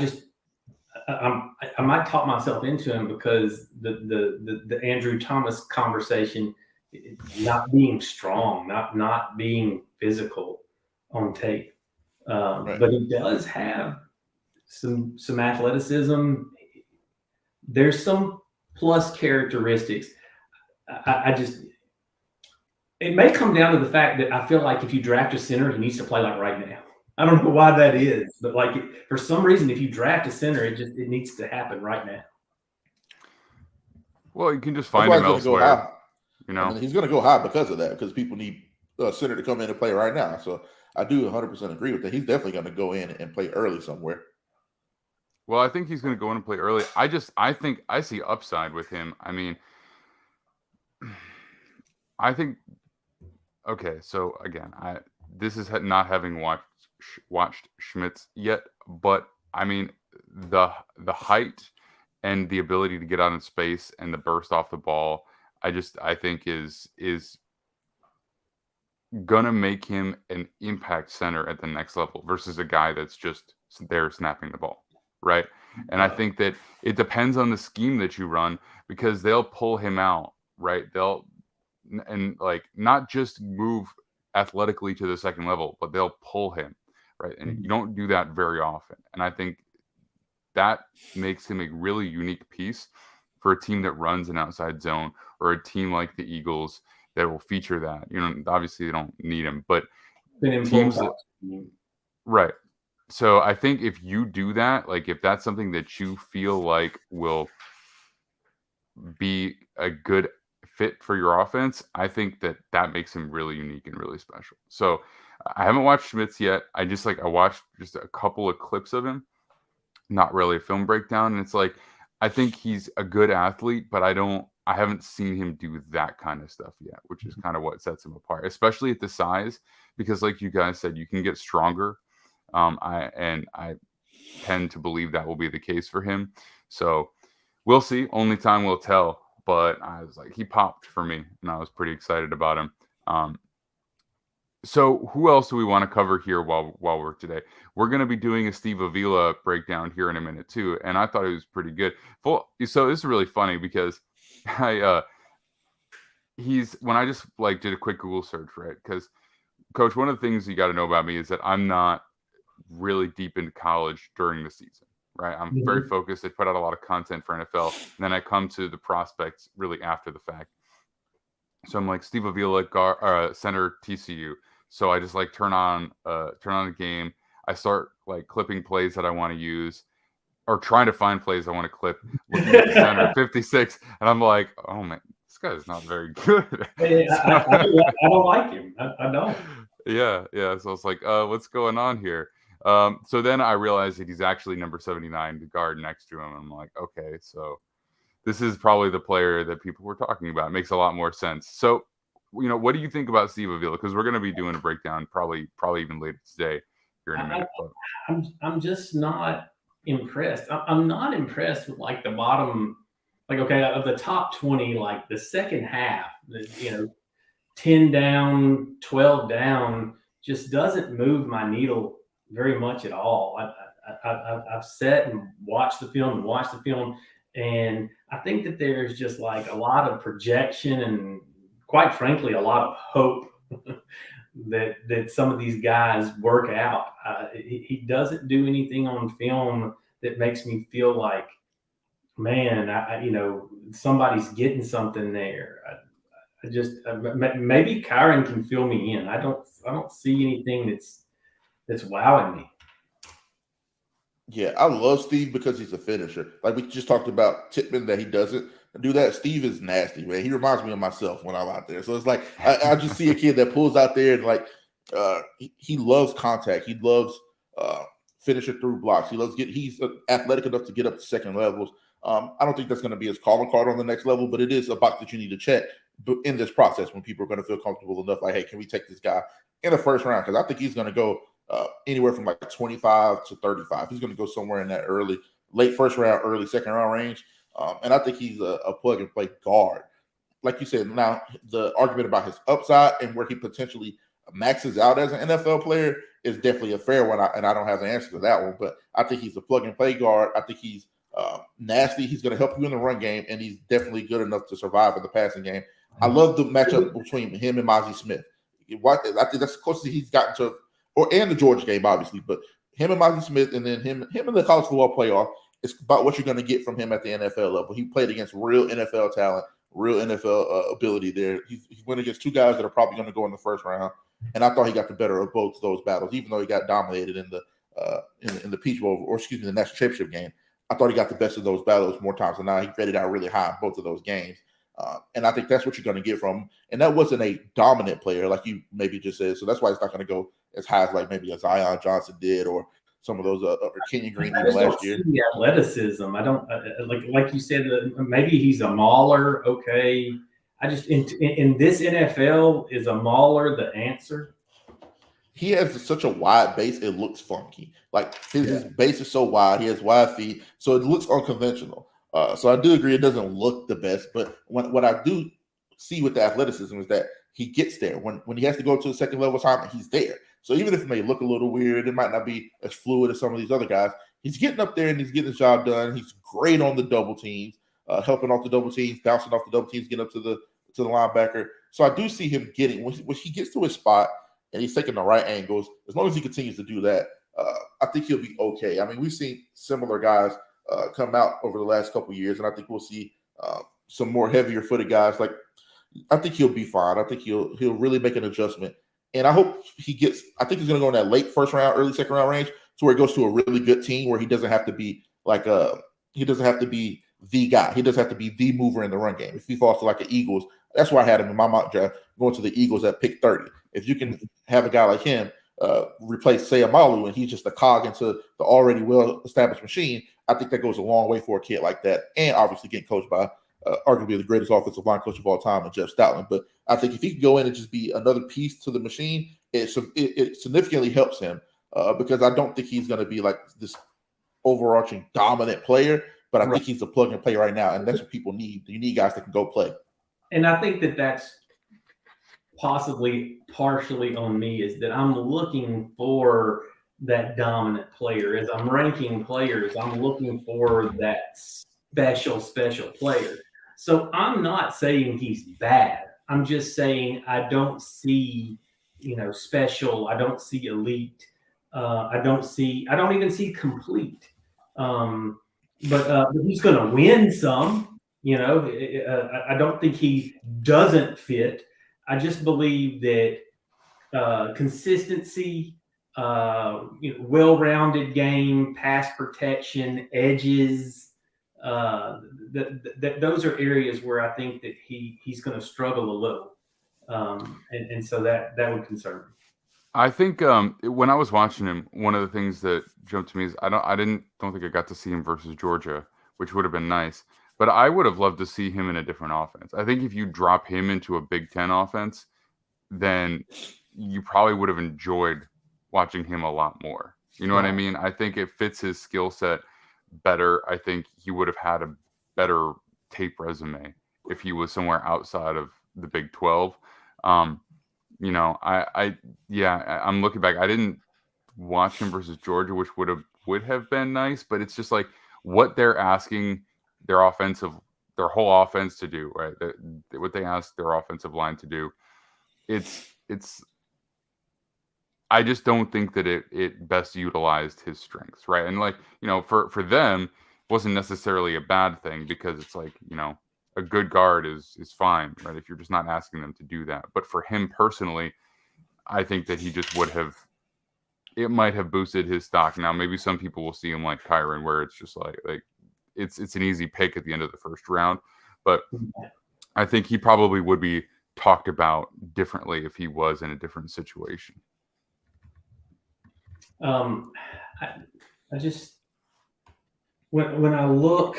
might talk myself into him because the Andrew Thomas conversation, not being strong, not being physical on tape, right. But he does have some athleticism. There's some plus characteristics. It may come down to the fact that I feel like if you draft a center, he needs to play like right now. I don't know why that is, but for some reason, if you draft a center, it needs to happen right now. Well, you can just find him elsewhere. He's going to go high because of that, because people need a center to come in and play right now. So I do 100% agree with that. He's definitely going to go in and play early somewhere. Well, I think he's going to go in and play early. I think I see upside with him. I mean, I think. Okay, so again, this is not having watched Schmitz yet, but I mean the height and the ability to get out in space and the burst off the ball, I think is gonna make him an impact center at the next level versus a guy that's just there snapping the ball, right? And I think that it depends on the scheme that you run because they'll pull him out, right? And not just move athletically to the second level, but they'll pull him, right? And you don't do that very often. And I think that makes him a really unique piece for a team that runs an outside zone or a team like the Eagles that will feature that. Obviously they don't need him, but teams, right? So I think if you do that, like if that's something that you feel like will be a good fit for your offense, I think that makes him really unique and really special. So I haven't watched Schmitz yet. I watched just a couple of clips of him, not really a film breakdown. And it's like, I think he's a good athlete, but I haven't seen him do that kind of stuff yet, which is kind of what sets him apart, especially at the size, because like you guys said, you can get stronger. I tend to believe that will be the case for him. So we'll see. Only time will tell. But I was like, he popped for me, and I was pretty excited about him. So who else do we want to cover here while we're today? We're going to be doing a Steve Avila breakdown here in a minute too, and I thought it was pretty good. So this is really funny because when I just like did a quick Google search, right? Because Coach, one of the things you got to know about me is that I'm not really deep into college during the season, right? I'm very focused. I put out a lot of content for NFL, and then I come to the prospects really after the fact. So I'm like Steve Avila, center TCU. So I just like turn on the game. I start like clipping plays that I want to use, or trying to find plays I want to clip. Looking at the center 56, and I'm like, oh man, this guy is not very good. I don't like him. I don't. Yeah. So it's like, what's going on here? So then I realized that he's actually number 79, the guard next to him. I'm like, okay, so this is probably the player that people were talking about. It makes a lot more sense. So, what do you think about Steve Avila? Because we're going to be doing a breakdown probably even later today here in a minute. I'm just not impressed. I'm not impressed with like the bottom, like, okay, of the top 20, like the second half, 10 down, 12 down just doesn't move my needle very much at all. I've sat and watched the film, and I think that there's just like a lot of projection and, quite frankly, a lot of hope that some of these guys work out. He doesn't do anything on film that makes me feel like, man, somebody's getting something there. I just maybe Kyron can fill me in. I don't see anything that's wowing me. Yeah, I love Steve because he's a finisher. Like we just talked about Tippmann, that he doesn't do that. Steve is nasty, man. He reminds me of myself when I'm out there. So it's like I just see a kid that pulls out there and like he loves contact. He loves finisher through blocks. He's athletic enough to get up to second levels. I don't think that's going to be his calling card on the next level, but it is a box that you need to check in this process when people are going to feel comfortable enough. Like, hey, can we take this guy in the first round? Because I think he's going to go anywhere from like 25 to 35. He's going to go somewhere in that late first round, early second round range. And I think he's a plug and play guard. Like you said, now the argument about his upside and where he potentially maxes out as an NFL player is definitely a fair one. And I don't have the answer to that one, but I think he's a plug and play guard. I think he's nasty. He's going to help you in the run game, and he's definitely good enough to survive in the passing game. I love the matchup between him and Mozzie Smith. I think that's the closest he's gotten to, and the Georgia game, obviously, but him and Mozzie Smith, and then him in the college football playoff. It's about what you're going to get from him at the NFL level. He played against real NFL talent, real NFL ability there. He went against two guys that are probably going to go in the first round, and I thought he got the better of both those battles, even though he got dominated in the Peach Bowl, or excuse me, the national championship game. I thought he got the best of those battles more times than not. He graded out really high in both of those games. And I think that's what you're going to get from him. And that wasn't a dominant player, like you maybe just said. So that's why it's not going to go as high as like maybe a Zion Johnson did, or some of those or Kenyon Green even last year. The athleticism, I don't like you said. Maybe he's a mauler. Okay, I just in this NFL, is a mauler the answer? He has such a wide base, it looks funky. Like his base is so wide, he has wide feet, so it looks unconventional. So I do agree it doesn't look the best, but what I do see with the athleticism is that he gets there. When he has to go to the second level assignment, he's there. So even if it may look a little weird, it might not be as fluid as some of these other guys. He's getting up there and he's getting his job done. He's great on the double teams, helping off the double teams, bouncing off the double teams, getting up to the linebacker. So I do see him getting, when he gets to his spot and he's taking the right angles, as long as he continues to do that, I think he'll be okay. I mean, we've seen similar guys come out over the last couple of years, and I think we'll see some more heavier footed guys. Like, I think he'll be fine. I think he'll really make an adjustment And I hope he gets. I think he's going to go in that late first round, early second round range, to where he goes to a really good team where he doesn't have to be like he doesn't have to be the guy. He doesn't have to be the mover in the run game. If he falls to like the Eagles, that's why I had him in my mock draft going to the Eagles at pick 30. If you can have a guy like him replace Sayamalu and he's just a cog into the already well-established machine, I think that goes a long way for a kid like that. And obviously getting coached by arguably the greatest offensive line coach of all time, Jeff Stoutland. But I think if he can go in and just be another piece to the machine, it significantly helps him because I don't think he's going to be like this overarching dominant player, but I think he's a plug and play right now, and that's what people need. You need guys that can go play. And I think that that's possibly partially on me, is that I'm looking for that dominant player. As I'm ranking players, I'm looking for that special player. So I'm not saying he's bad. I'm just saying I don't see, special. I don't see elite. I don't even see complete. But he's going to win some. I don't think he doesn't fit. I just believe that consistency, well-rounded game, pass protection, edges, those are areas where I think that he's going to struggle a little, and so that would concern me. I think when I was watching him, one of the things that jumped to me is I don't think I got to see him versus Georgia, which would have been nice. But I would have loved to see him in a different offense. I think if you drop him into a Big Ten offense, then you probably would have enjoyed watching him a lot more. You know what I mean? I think it fits his skill set better. I think he would have had a better tape resume if he was somewhere outside of the Big 12. I'm looking back. I didn't watch him versus Georgia, which would have been nice, but it's just like what they're asking their whole offense to do, right? What they ask their offensive line to do. I just don't think that it best utilized his strengths, right? And for them, it wasn't necessarily a bad thing because it's like, a good guard is fine, right? If you're just not asking them to do that. But for him personally, I think that he just it might have boosted his stock. Now, maybe some people will see him like Kyron, where it's just like it's an easy pick at the end of the first round. But I think he probably would be talked about differently if he was in a different situation. I just when I look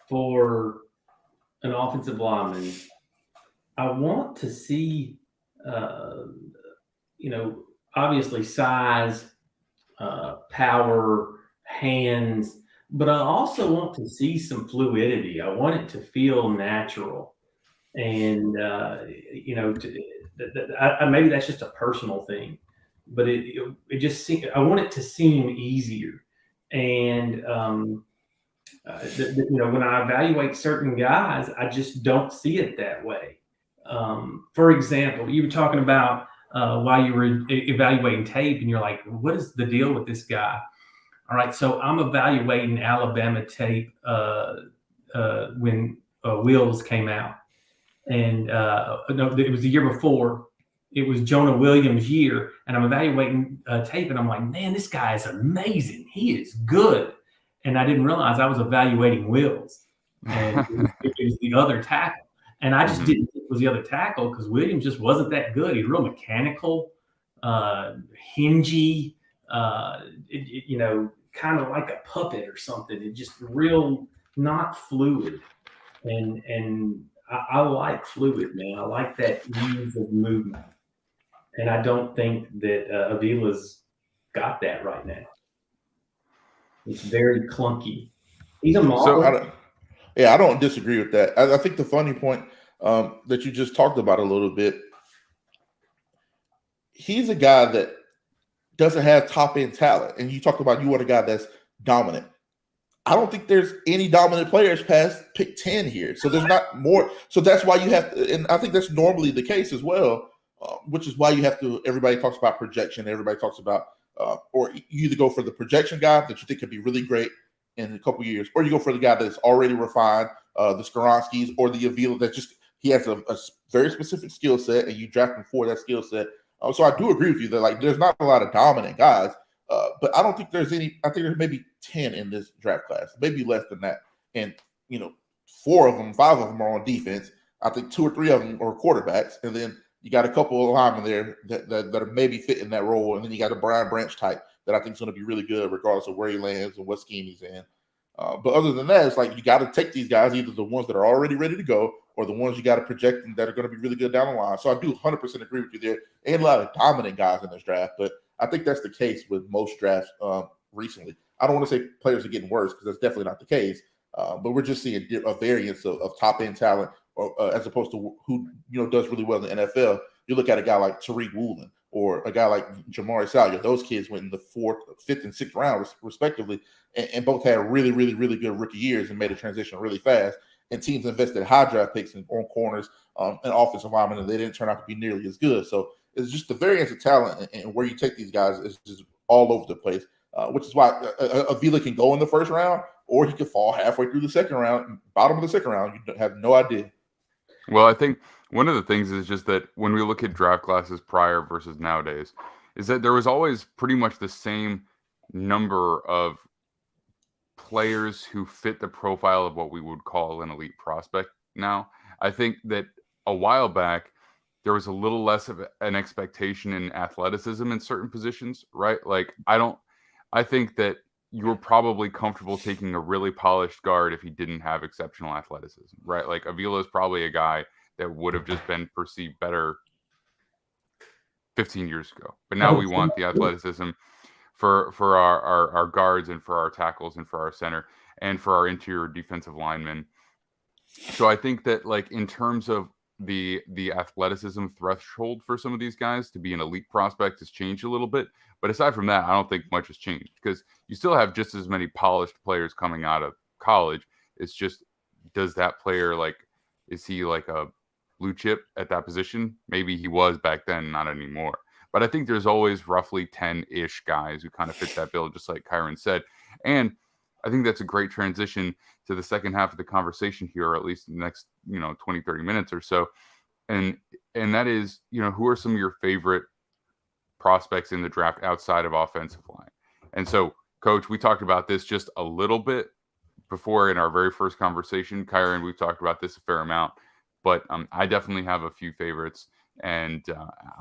for an offensive lineman, I want to see obviously size, power, hands, but I also want to see some fluidity. I want it to feel natural. And, maybe that's just a personal thing, but it just seems, I want it to seem easier. And, when I evaluate certain guys, I just don't see it that way. For example, you were talking about while you were evaluating tape and you're like, what is the deal with this guy? All right, so I'm evaluating Alabama tape when Wills came out. And no, it was the year before. It was Jonah Williams' year. And I'm evaluating tape, and I'm like, man, this guy is amazing. He is good. And I didn't realize I was evaluating Wills. And it was the other tackle. And I just didn't think it was the other tackle because Williams just wasn't that good. He's real mechanical, hingy, kind of like a puppet or something. It's just real not fluid. And I like fluid, man. I like that ease of movement. And I don't think that Avila's got that right now. It's very clunky. He's a model. I don't disagree with that. I think the funny point that you just talked about a little bit, he's a guy that doesn't have top-end talent. And you talked about you want a guy that's dominant. I don't think there's any dominant players past pick 10 here. So there's not more. So that's why you have to, and I think that's normally the case as well, which is why you have to, everybody talks about projection. Everybody talks about, or you either go for the projection guy that you think could be really great in a couple years, or you go for the guy that's already refined, the Skoronskis or the Avila that just he has a very specific skill set, and you draft him for that skill set. So I do agree with you that like there's not a lot of dominant guys, but I don't think there's any. I think there's maybe 10 in this draft class, maybe less than that. And 5 of them are on defense. I think 2 or 3 of them are quarterbacks, and then you got a couple of linemen there that are maybe fit in that role, and then you got a Brian Branch type that I think is going to be really good regardless of where he lands and what scheme he's in. But other than that, it's like you got to take these guys, either the ones that are already ready to go or the ones you got to project that are going to be really good down the line. So I do 100% agree with you there. And a lot of dominant guys in this draft, but I think that's the case with most drafts recently. I don't want to say players are getting worse because that's definitely not the case, but we're just seeing a variance of top-end talent as opposed to who does really well in the NFL. You look at a guy like Tariq Woolen or a guy like Jamari Salyer. Those kids went in the 4th, 5th, and 6th round respectively, and both had really, really, really good rookie years and made a transition really fast. And teams invested high draft picks on corners and offensive linemen, and they didn't turn out to be nearly as good. So it's just the variance of talent and where you take these guys is just all over the place, which is why Avila can go in the first round, or he could fall halfway through the second round, bottom of the second round. You have no idea. Well, I think one of the things is just that when we look at draft classes prior versus nowadays, is that there was always pretty much the same number of players who fit the profile of what we would call an elite prospect. Now, I think that a while back, there was a little less of an expectation in athleticism in certain positions, right? Like, I think that you were probably comfortable taking a really polished guard if he didn't have exceptional athleticism, right? Like Avila is probably a guy that would have just been perceived better 15 years ago. But now we want the athleticism for our guards and for our tackles and for our center and for our interior defensive linemen. So I think that like in terms of the athleticism threshold for some of these guys to be an elite prospect has changed a little bit. But aside from that, I don't think much has changed because you still have just as many polished players coming out of college. It's just, does that player is he like a blue chip at that position? Maybe he was back then, not anymore. But I think there's always roughly 10-ish guys who kind of fit that bill, just like Kyron said. And I think that's a great transition to the second half of the conversation here, or at least the next, 20, 30 minutes or so. And that is, who are some of your favorite prospects in the draft outside of offensive line? And so, Coach, we talked about this just a little bit before in our very first conversation. Kyron, we've talked about this a fair amount, but I definitely have a few favorites, and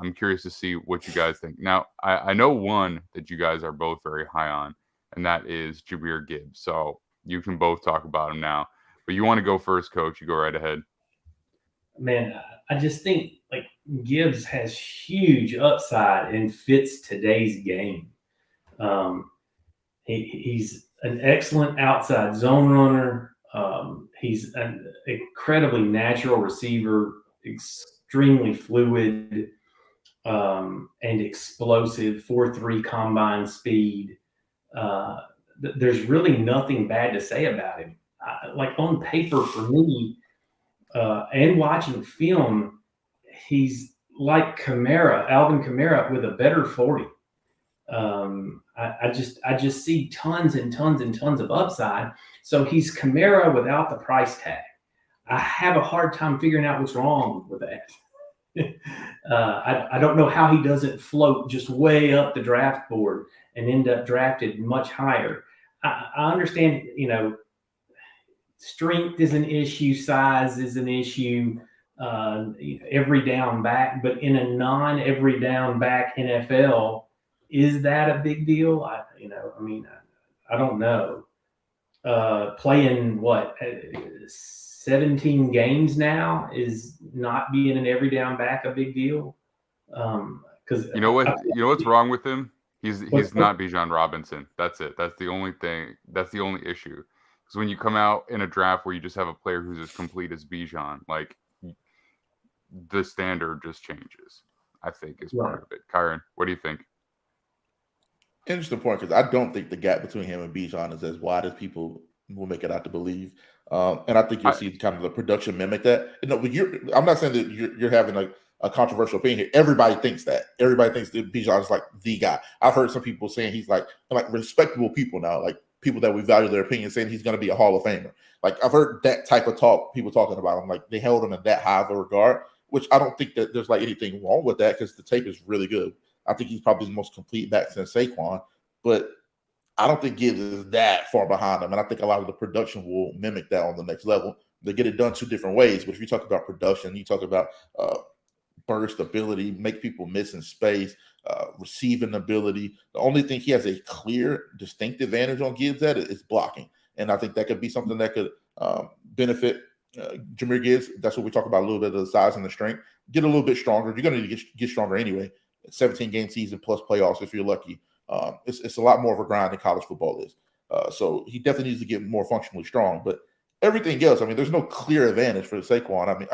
I'm curious to see what you guys think. Now, I know one that you guys are both very high on, and that is Jahmyr Gibbs. So you can both talk about him now. But you want to go first, Coach? You go right ahead. Man, I just think like Gibbs has huge upside and fits today's game. He's an excellent outside zone runner. He's an incredibly natural receiver, extremely fluid and explosive, 4.3 combine speed. There's really nothing bad to say about him. Like on paper for me, and watching film, he's like Alvin Kamara with a better 40. I just see tons and tons and tons of upside. So he's Kamara without the price tag. I have a hard time figuring out what's wrong with that. I don't know how he doesn't float just way up the draft board and end up drafted much higher. I understand, strength is an issue, size is an issue, every down back, but in a non-every down back NFL, is that a big deal? I don't know. Playing 17 games now is not being an every down back a big deal. Because what's wrong with him? He's not Bijan Robinson. That's it. That's the only thing. That's the only issue. Because when you come out in a draft where you just have a player who's as complete as Bijan, like the standard just changes. I think is part of it. Kyron, what do you think? Interesting point, because I don't think the gap between him and Bijan is as wide as people will make it out to believe. And I think you'll see kind of the production mimic that. I'm not saying that you're having a controversial opinion here. Everybody thinks that. Everybody thinks that Bijan is like the guy. I've heard some people saying he's like respectable people now, like people that we value their opinion saying he's going to be a Hall of Famer. Like I've heard that type of talk, people talking about him, like they held him in that high of a regard, which I don't think that there's like anything wrong with that because the tape is really good. I think he's probably the most complete back since Saquon, but I don't think Gibbs is that far behind him. And I think a lot of the production will mimic that on the next level. They get it done two different ways. But if you talk about production, you talk about burst ability, make people miss in space, receiving ability. The only thing he has a clear, distinct advantage on Gibbs at is blocking. And I think that could be something that could benefit Jahmyr Gibbs. That's what we talk about, a little bit of the size and the strength. Get a little bit stronger. You're going to need to get stronger anyway. 17-game season plus playoffs if you're lucky. It's a lot more of a grind than college football is. So he definitely needs to get more functionally strong. But everything else, I mean, there's no clear advantage for Saquon.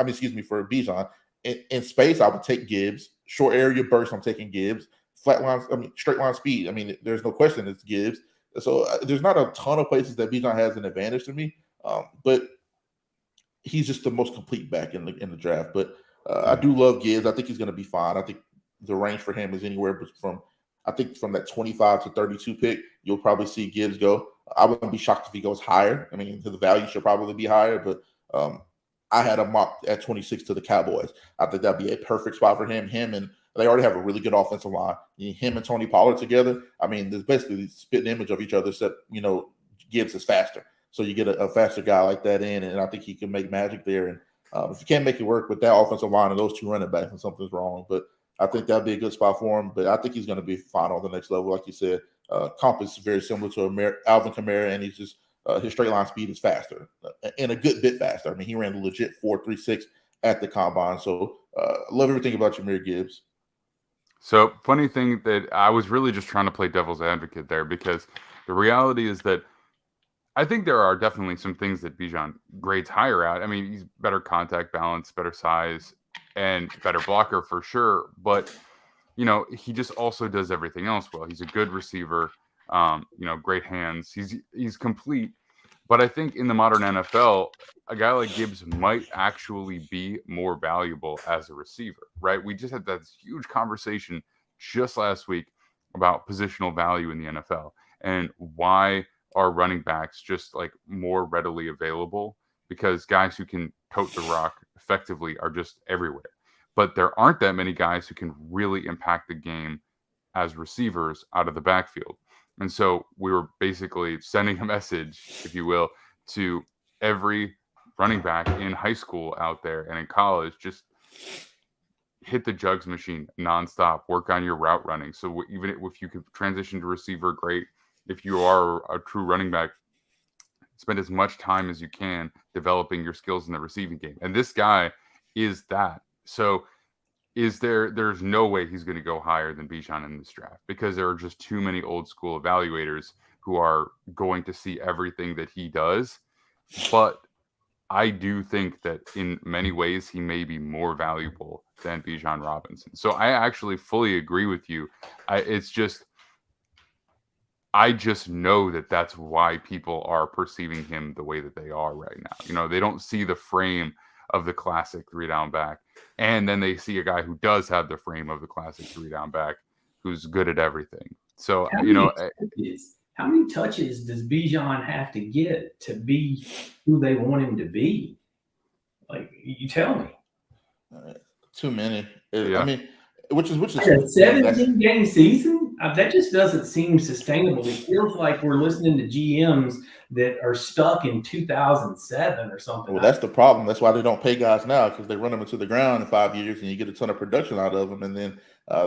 For Bijan. In space, I would take Gibbs. Short area burst, I'm taking Gibbs. Flat lines, straight line speed. I mean, there's no question it's Gibbs. So there's not a ton of places that Bijan has an advantage to me. But he's just the most complete back in the draft. But I do love Gibbs. I think he's going to be fine. I think the range for him is anywhere from that 25 to 32 pick, you'll probably see Gibbs go. I wouldn't be shocked if he goes higher. I mean, the value should probably be higher, but I had him mocked at 26 to the Cowboys. I think that'd be a perfect spot for him. And they already have a really good offensive line. Him and Tony Pollard together, I mean, there's basically the spitting image of each other, except, Gibbs is faster. So you get a faster guy like that in, and I think he can make magic there. And if you can't make it work with that offensive line and those two running backs, then something's wrong. But I think that'd be a good spot for him. But I think he's going to be fine on the next level. Like you said, comp is very similar to Alvin Kamara, and he's just his straight line speed is faster and a good bit faster. I mean, he ran a legit 4.36 at the combine. So love everything about Jahmyr Gibbs. So funny thing that I was really just trying to play devil's advocate there, because the reality is that I think there are definitely some things that Bijan grades higher at. I mean, he's better contact balance, better size, and better blocker for sure. But, he just also does everything else well. He's a good receiver, great hands. He's complete. But I think in the modern NFL, a guy like Gibbs might actually be more valuable as a receiver, right? We just had that huge conversation just last week about positional value in the NFL and why are running backs just like more readily available, because guys who can tote the rock effectively are just everywhere. But there aren't that many guys who can really impact the game as receivers out of the backfield. And so we were basically sending a message, if you will, to every running back in high school out there and in college: just hit the jugs machine nonstop, work on your route running. So even if you could transition to receiver, great. If you are a true running back, spend as much time as you can developing your skills in the receiving game. And this guy is that. So there's no way he's going to go higher than Bijan in this draft, because there are just too many old school evaluators who are going to see everything that he does. But I do think that in many ways he may be more valuable than Bijan Robinson. So I actually fully agree with you. I just know that that's why people are perceiving him the way that they are right now. They don't see the frame of the classic 3-down back, and then they see a guy who does have the frame of the classic 3-down back, who's good at everything. So how many touches does Bijan have to get to be who they want him to be? Like, you tell me. Too many. Yeah. I mean, which is a 17-game season. That just doesn't seem sustainable. It feels like we're listening to GMs that are stuck in 2007 or something. Well, that's the problem. That's why they don't pay guys now, because they run them into the ground in 5 years and you get a ton of production out of them. And then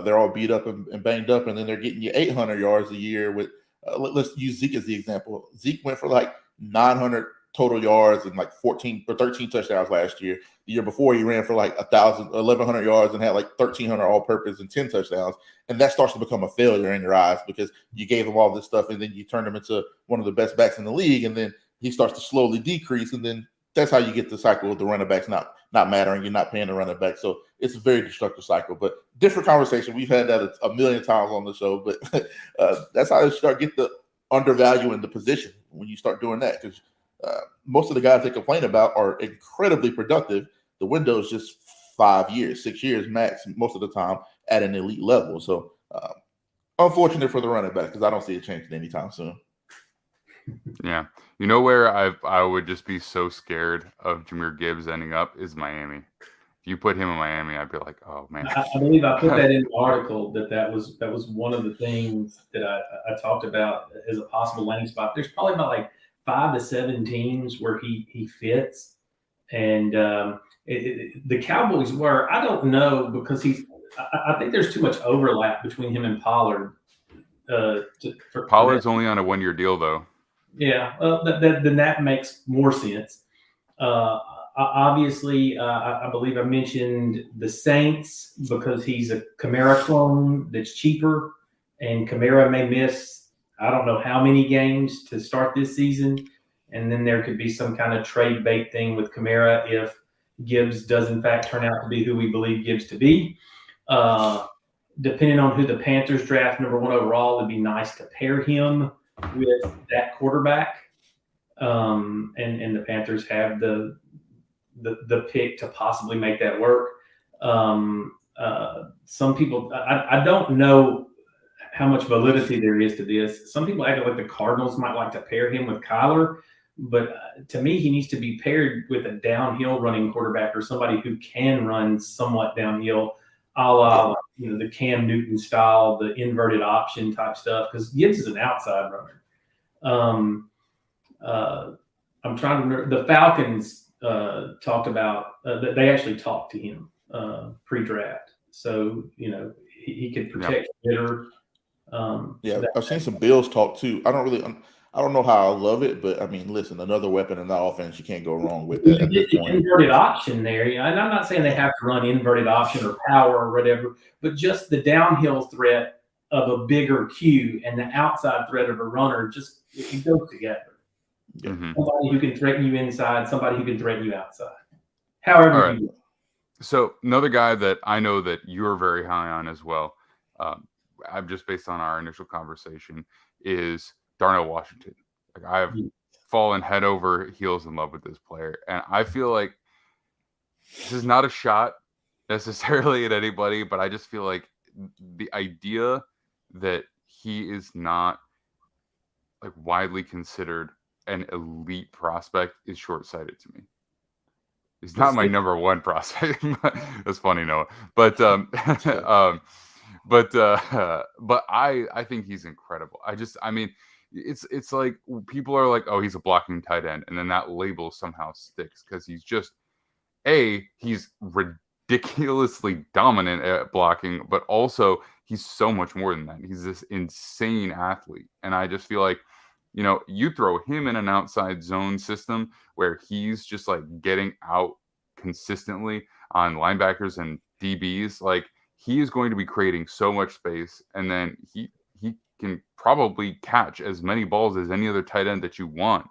they're all beat up and banged up. And then they're getting you 800 yards a year with, let's use Zeke as the example. Zeke went for like 900 total yards and like 14 or 13 touchdowns last year. The year before, he ran for like 1,100 yards and had like 1,300 all-purpose and 10 touchdowns. And that starts to become a failure in your eyes, because you gave him all this stuff and then you turned him into one of the best backs in the league, and then he starts to slowly decrease, and then that's how you get the cycle of the running backs not mattering. You're not paying the running back. So it's a very destructive cycle. But different conversation. We've had that a million times on the show, but that's how you start get the undervaluing the position when you start doing that, because most of the guys they complain about are incredibly productive. The window is just 5 years, 6 years max, most of the time at an elite level. So unfortunate for the running back, because I don't see it changing anytime soon. Yeah. You know where I would just be so scared of Jahmyr Gibbs ending up is Miami. If you put him in Miami, I'd be like, oh man. I believe I put that in the article that was one of the things that I talked about as a possible landing spot. There's probably about like 5 to 7 teams where he fits, and the Cowboys were. I don't know because I think there's too much overlap between him and Pollard. Pollard's only on a 1-year deal though. Yeah, then that makes more sense. Obviously, I believe I mentioned the Saints because he's a Kamara clone that's cheaper, and Kamara may miss I don't know how many games to start this season, and then there could be some kind of trade bait thing with Kamara if Gibbs does in fact turn out to be who we believe Gibbs to be. Depending on who the Panthers draft number 1 overall, it'd be nice to pair him with that quarterback. And the Panthers have the pick to possibly make that work. Some people, I don't know how much validity there is to this. Some people act like the Cardinals might like to pair him with Kyler, but to me, he needs to be paired with a downhill running quarterback or somebody who can run somewhat downhill, a la the Cam Newton style, the inverted option type stuff. Because Gibbs is an outside runner. I'm trying to remember. The Falcons talked about that they actually talked to him pre-draft, so he could protect better. I've seen some Bills talk too. I don't know how I love it, but I mean, listen, another weapon in that offense, you can't go wrong with that. You get the inverted option there, and I'm not saying they have to run inverted option or power or whatever, but just the downhill threat of a bigger Q and the outside threat of a runner, just it goes together. Mm-hmm. Somebody who can threaten you inside, somebody who can threaten you outside. However, right. So another guy that I know that you're very high on as well, I'm just based on our initial conversation, is Darnell Washington. Like I've fallen head over heels in love with this player, and I feel like this is not a shot necessarily at anybody, but I just feel like the idea that he is not like widely considered an elite prospect is short-sighted to me. He's not my number 1 prospect. That's funny, Noah. But I think he's incredible. I mean, it's like people are like, oh, he's a blocking tight end, and then that label somehow sticks because he's just he's ridiculously dominant at blocking, but also he's so much more than that. He's this insane athlete, and I just feel like you throw him in an outside zone system where he's just like getting out consistently on linebackers and DBs, like he is going to be creating so much space, and then he can probably catch as many balls as any other tight end that you want.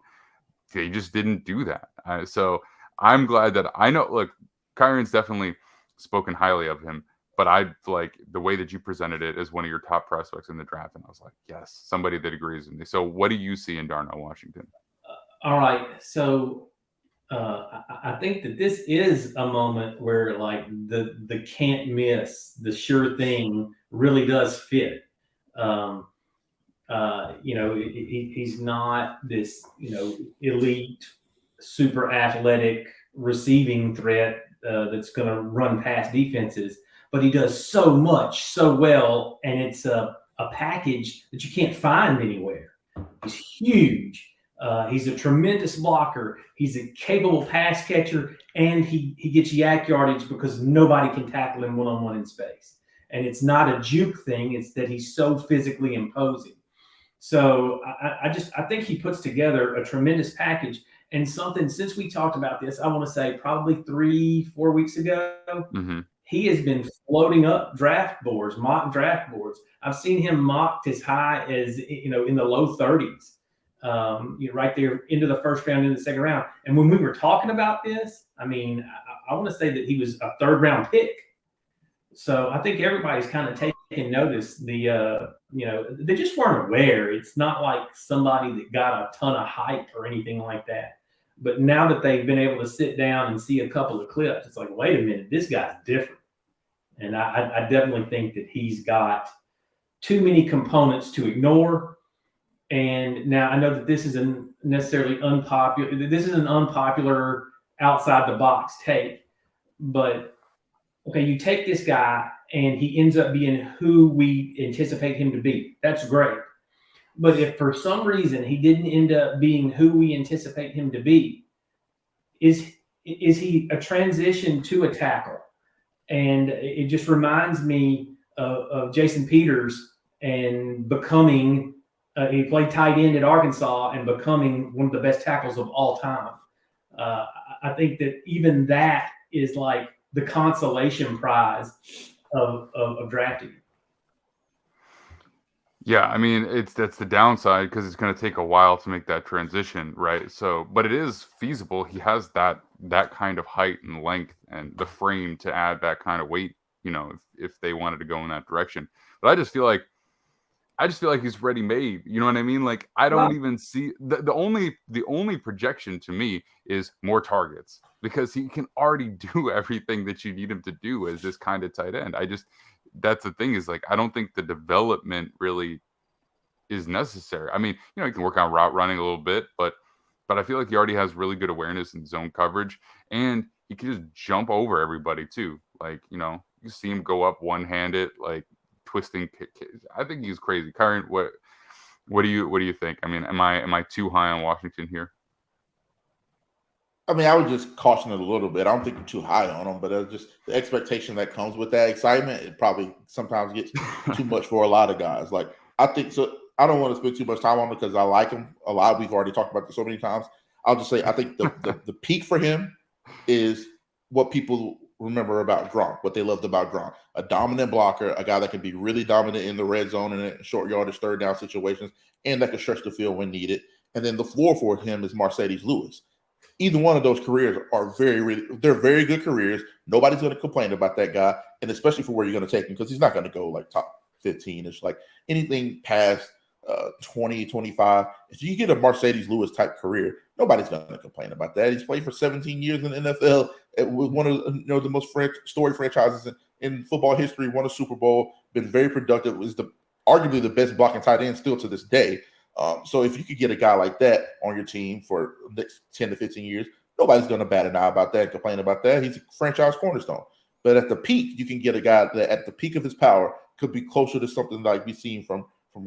They just didn't do that. So I'm glad that I know, look, Kyron's definitely spoken highly of him, but I like the way that you presented it as one of your top prospects in the draft. And I was like, yes, somebody that agrees with me. So what do you see in Darnell Washington? All right. So I think that this is a moment where like the can't miss, the sure thing really does fit. He's not this, elite, super athletic receiving threat that's going to run past defenses, but he does so much so well, and it's a package that you can't find anywhere. He's huge. He's a tremendous blocker. He's a capable pass catcher, and he gets yak yardage because nobody can tackle him one-on-one in space. And it's not a juke thing. It's that he's so physically imposing. So I think he puts together a tremendous package. And something, since we talked about this, I want to say probably 3-4 weeks ago, he has been floating up mock draft boards. I've seen him mocked as high as, in the low 30s, right there into the first round, into the second round. And when we were talking about this, I mean, I want to say that he was a 3rd round pick. So I think everybody's kind of taking notice. They just weren't aware. It's not like somebody that got a ton of hype or anything like that. But now that they've been able to sit down and see a couple of clips, it's like, wait a minute, this guy's different. And I definitely think that he's got too many components to ignore. And now I know that this is necessarily unpopular. This is an unpopular outside the box take, but okay, you take this guy and he ends up being who we anticipate him to be. That's great. But if for some reason he didn't end up being who we anticipate him to be, is he a transition to a tackle? And it just reminds me of Jason Peters and becoming he played tight end at Arkansas and becoming one of the best tackles of all time. I think that even that is like the consolation prize of drafting. Yeah, I mean, that's the downside because it's going to take a while to make that transition, right? So, but it is feasible. He has that kind of height and length and the frame to add that kind of weight, if they wanted to go in that direction. But I just feel like he's ready made. You know what I mean? Like I don't even see the only projection to me is more targets because he can already do everything that you need him to do as this kind of tight end. That's the thing is like I don't think the development really is necessary. I mean, he can work on route running a little bit, but I feel like he already has really good awareness in zone coverage, and he can just jump over everybody too. Like you see him go up one-handed, like twisting. I think he's crazy. Kyron, what do you think? I mean, am I too high on Washington here? I mean, I would just caution it a little bit. I don't think I'm too high on him, but just the expectation that comes with that excitement, it probably sometimes gets too much for a lot of guys. Like, I think so. I don't want to spend too much time on it because I like him a lot. We've already talked about this so many times. I'll just say I think the peak for him is what people remember about Gronk, what they loved about Gronk. A dominant blocker, a guy that can be really dominant in the red zone and in short yardage, third down situations, and that can stretch the field when needed. And then the floor for him is Mercedes Lewis. Either one of those careers are they're very good careers. Nobody's going to complain about that guy, and especially for where you're going to take him because he's not going to go like top 15. It's like anything past 20, 25. If you get a Mercedes Lewis type career, nobody's going to complain about that. He's played for 17 years in the NFL with one of the most storied franchises in football history. Won a Super Bowl, been very productive. Was arguably the best blocking tight end still to this day. So if you could get a guy like that on your team for the next 10 to 15 years, nobody's going to bat an eye about that, complain about that. He's a franchise cornerstone. But at the peak, you can get a guy that at the peak of his power could be closer to something like we've seen from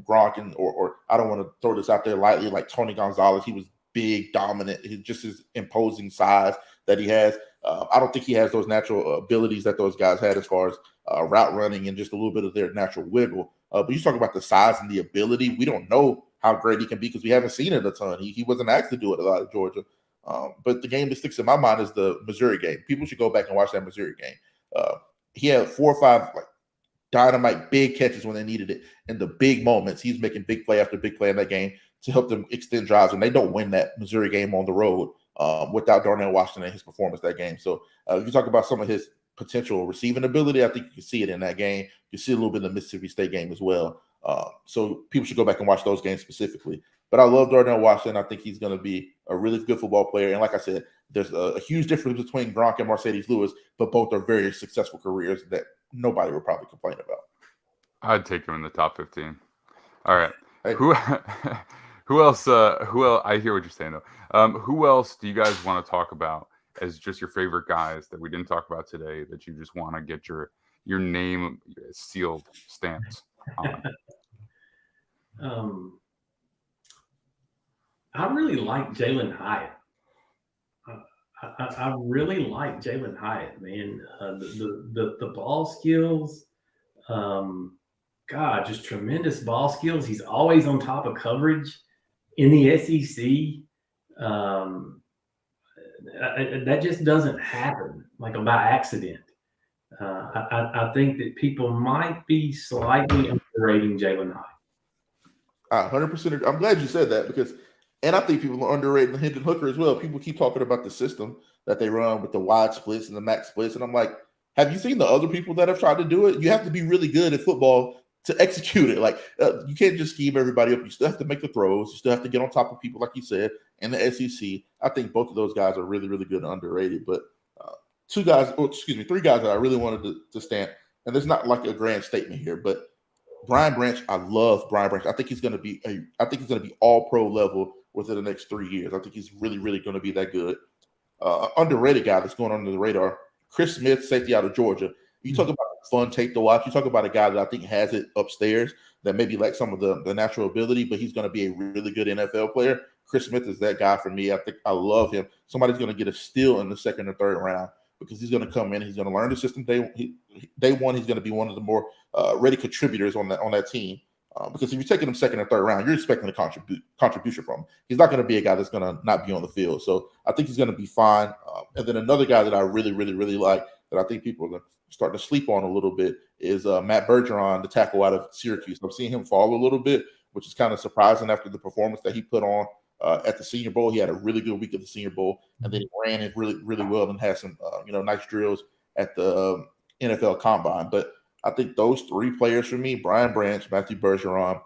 Gronk or I don't want to throw this out there lightly, like Tony Gonzalez. He was big, dominant. Just his imposing size that he has. I don't think he has those natural abilities that those guys had as far as route running and just a little bit of their natural wiggle. But you talk about the size and the ability. We don't know how great he can be because we haven't seen it a ton. He wasn't asked to do it a lot at Georgia. But the game that sticks in my mind is the Missouri game. People should go back and watch that Missouri game. He had 4 or 5 like dynamite big catches when they needed it. In the big moments, he's making big play after big play in that game to help them extend drives. And they don't win that Missouri game on the road without Darnell Washington and his performance that game. So if you talk about some of his potential receiving ability, I think you can see it in that game. You see a little bit in the Mississippi State game as well. So people should go back and watch those games specifically. But I love Darnell Washington. I think he's going to be a really good football player. And like I said, there's a huge difference between Gronk and Mercedes Lewis, but both are very successful careers that nobody would probably complain about. I'd take him in the top 15. All right. Hey. Who else? I hear what you're saying though. Who else do you guys want to talk about as just your favorite guys that we didn't talk about today that you just want to get your name sealed, stamped on? I really like Jalen Hyatt. I really like Jalen Hyatt, man. The ball skills, just tremendous ball skills. He's always on top of coverage in the SEC. That just doesn't happen like by accident. I think that people might be slightly underrating Jalen Hyatt. 100%. I'm glad you said that because. And I think people are underrating Hendon Hooker as well. People keep talking about the system that they run with the wide splits and the max splits. And I'm like, have you seen the other people that have tried to do it? You have to be really good at football to execute it. Like, you can't just scheme everybody up. You still have to make the throws. You still have to get on top of people, like you said, in the SEC. I think both of those guys are really, really good and underrated. But 3 guys that I really wanted to stamp. And there's not like a grand statement here, but Brian Branch, I love Brian Branch. I think he's going to be all pro level within the next 3 years. I think he's really, really going to be that good. Underrated guy that's going under the radar. Chris Smith, safety out of Georgia. You talk about a fun tape to watch. You talk about a guy that I think has it upstairs that maybe lacks some of the natural ability, but he's going to be a really good NFL player. Chris Smith is that guy for me. I think I love him. Somebody's going to get a steal in the second or third round because he's going to come in. He's going to learn the system day one. He's going to be one of the more ready contributors on that team. Because if you're taking him second or third round, you're expecting a contribution from him. He's not going to be a guy that's going to not be on the field. So I think he's going to be fine. And then another guy that I really, really, really like that I think people are going to start to sleep on a little bit is Matt Bergeron, the tackle out of Syracuse. I'm seeing him fall a little bit, which is kind of surprising after the performance that he put on at the Senior Bowl. He had a really good week at the Senior Bowl, and then he ran it really, really well and had some nice drills at the NFL Combine. But I think those three players for me, Brian Branch, Matthew Bergeron,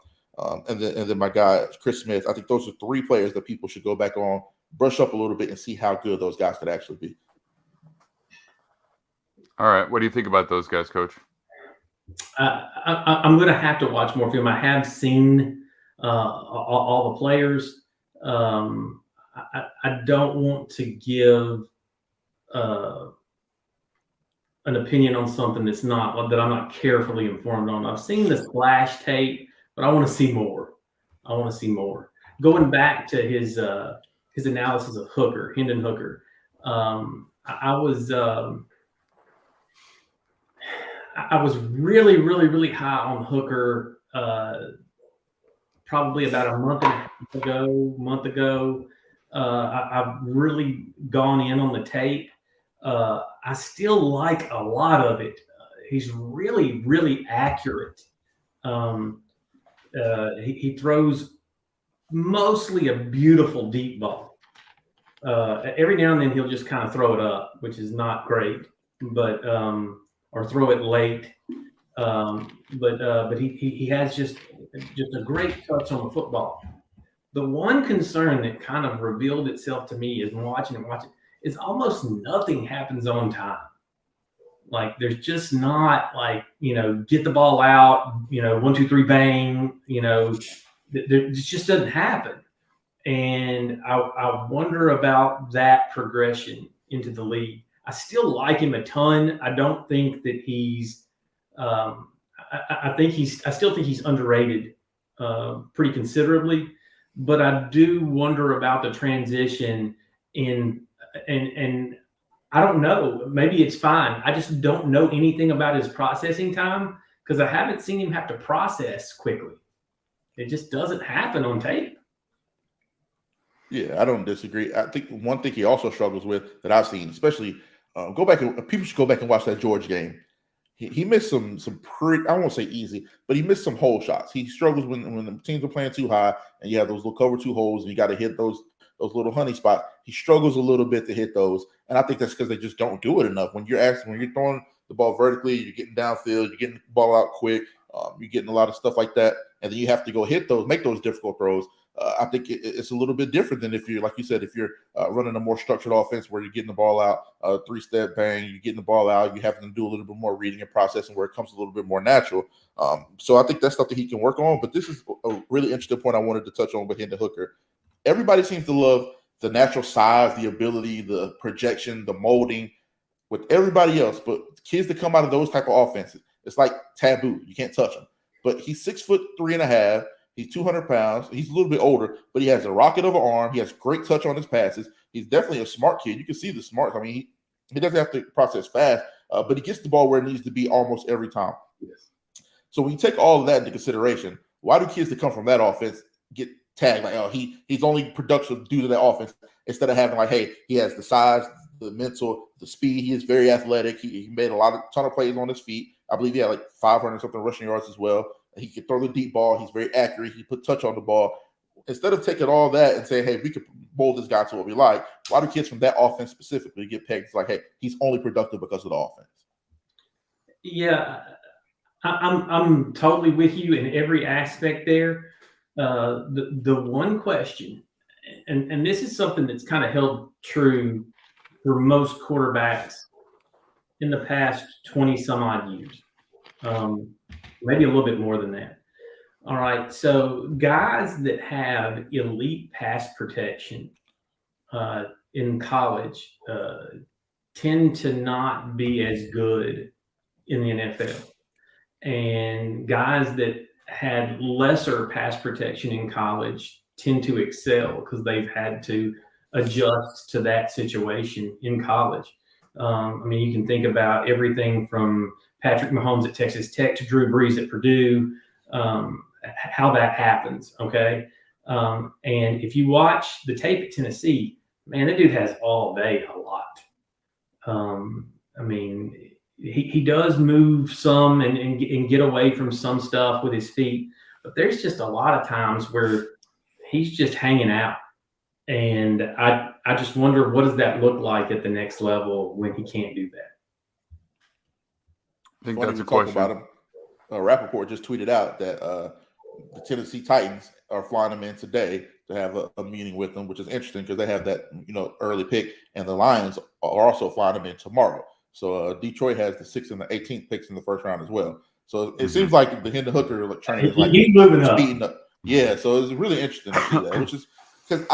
and then my guy, Chris Smith, I think those are three players that people should go back on, brush up a little bit, and see how good those guys could actually be. All right. What do you think about those guys, Coach? I'm going to have to watch more film. I have seen all the players. I don't want to give an opinion on something that I'm not carefully informed on. I've seen the splash tape, but I want to see more. Going back to his analysis of Hooker, Hendon Hooker, I was really, really, really high on Hooker probably about a month ago. I've really gone in on the tape. I still like a lot of it. He's really, really accurate. He throws mostly a beautiful deep ball. Every now and then he'll just kind of throw it up, which is not great, but or throw it late. But he has just a great touch on the football. The one concern that kind of revealed itself to me is watching is almost nothing happens on time. Like there's just not get the ball out, 1, 2, 3, bang, it just doesn't happen. And I wonder about that progression into the league. I still like him a ton. I don't think that he's I still think he's underrated pretty considerably, but I do wonder about the transition and I don't know. Maybe it's fine. I just don't know anything about his processing time because I haven't seen him have to process quickly. It just doesn't happen on tape. Yeah, I don't disagree. I think one thing he also struggles with that I've seen, especially people should go back and watch that Georgia game. He missed some pretty, I won't say easy, but he missed some hole shots. He struggles when the teams are playing too high and you have those little cover two holes and you got to hit those little honey spots. He struggles a little bit to hit those. And I think that's because they just don't do it enough. When you're throwing the ball vertically, you're getting downfield, you're getting the ball out quick, you're getting a lot of stuff like that. And then you have to go make those difficult throws. I think it's a little bit different than if you're, like you said, if you're running a more structured offense where you're getting the ball out, 3-step bang, you're getting the ball out, you have to do a little bit more reading and processing where it comes a little bit more natural. So I think that's stuff that he can work on. But this is a really interesting point I wanted to touch on with Hendon Hooker. Everybody seems to love the natural size, the ability, the projection, the molding with everybody else. But kids that come out of those type of offenses, it's like taboo. You can't touch them. But he's 6'3.5". He's 200 pounds. He's a little bit older, but he has a rocket of an arm. He has great touch on his passes. He's definitely a smart kid. You can see the smarts. I mean, he doesn't have to process fast, but he gets the ball where it needs to be almost every time. Yes. So when you take all of that into consideration, why do kids that come from that offense get tagged like, oh, he's only productive due to that offense instead of having like, hey, he has the size, the mental, the speed. He is very athletic. He made a ton of plays on his feet. I believe he had like 500 something rushing yards as well. He can throw the deep ball. He's very accurate. He put touch on the ball. Instead of taking all that and saying, hey, we could mold this guy to what we like, why do kids from that offense specifically get pegged? It's like, hey, he's only productive because of the offense. Yeah, I'm totally with you in every aspect there. The one question, and this is something that's kind of held true for most quarterbacks in the past 20 some odd years. maybe a little bit more than that. All right, so guys that have elite pass protection in college tend to not be as good in the NFL. And guys that had lesser pass protection in college tend to excel because they've had to adjust to that situation in college. I mean, you can think about everything from Patrick Mahomes at Texas Tech to Drew Brees at Purdue, how that happens, okay? And if you watch the tape at Tennessee, man, that dude has all day a lot. I mean, he does move some and get away from some stuff with his feet, but there's just a lot of times where he's just hanging out. And I just wonder, what does that look like at the next level when he can't do that? I think Funny that's a we talk question. about him. Rappaport just tweeted out that the Tennessee Titans are flying him in today to have a meeting with them, which is interesting because they have that early pick, and the Lions are also flying him in tomorrow. So Detroit has the 6th and the 18th picks in the first round as well. So it seems like the Hendon Hooker train is like he's moving up. speeding up. Yeah, so it's really interesting to see that, which is because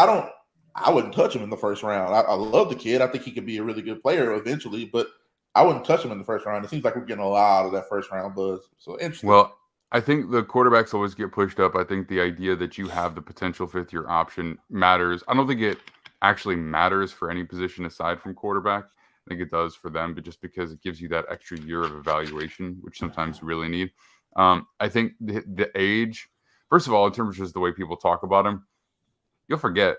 I wouldn't touch him in the first round. I love the kid. I think he could be a really good player eventually, but I wouldn't touch him in the first round. It seems like we're getting a lot of that first round buzz. So interesting. Well, I think the quarterbacks always get pushed up. I think the idea that you have the potential fifth-year option matters. I don't think it actually matters for any position aside from quarterback. I think it does for them, but just because it gives you that extra year of evaluation, which sometimes you really need. I think the age, first of all, in terms of just the way people talk about him, you'll forget.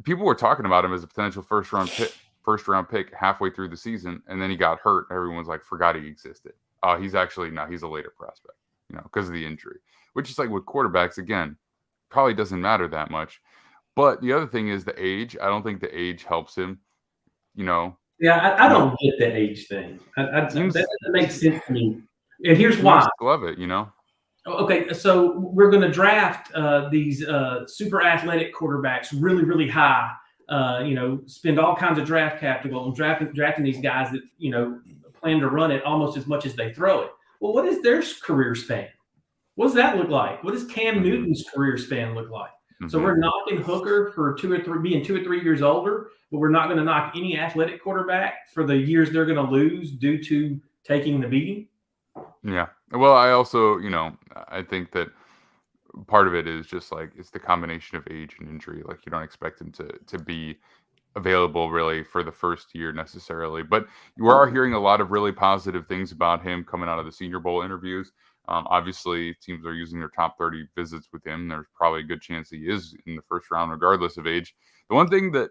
People were talking about him as a potential first-round pick halfway through the season, and then he got hurt. Everyone's like, forgot he existed. He's a later prospect, because of the injury, which is like with quarterbacks, again, probably doesn't matter that much. But the other thing is the age. I don't think the age helps him, Yeah, I don't get the age thing. That makes sense to me. And here's why. Love it, Okay, so we're going to draft these super athletic quarterbacks really, really high. Spend all kinds of draft capital and drafting these guys that plan to run it almost as much as they throw it. Well, what is their career span? What does that look like? What does Cam Newton's career span look like? Mm-hmm. So we're knocking Hooker for 2 or 3 years older, but we're not going to knock any athletic quarterback for the years they're going to lose due to taking the beating. Yeah. Well, I also, I think that part of it is just like it's the combination of age and injury. Like you don't expect him to be available really for the first year necessarily, but you are hearing a lot of really positive things about him coming out of the Senior Bowl interviews. Obviously, teams are using their top 30 visits with him. There's probably a good chance he is in the first round, regardless of age. The one thing that,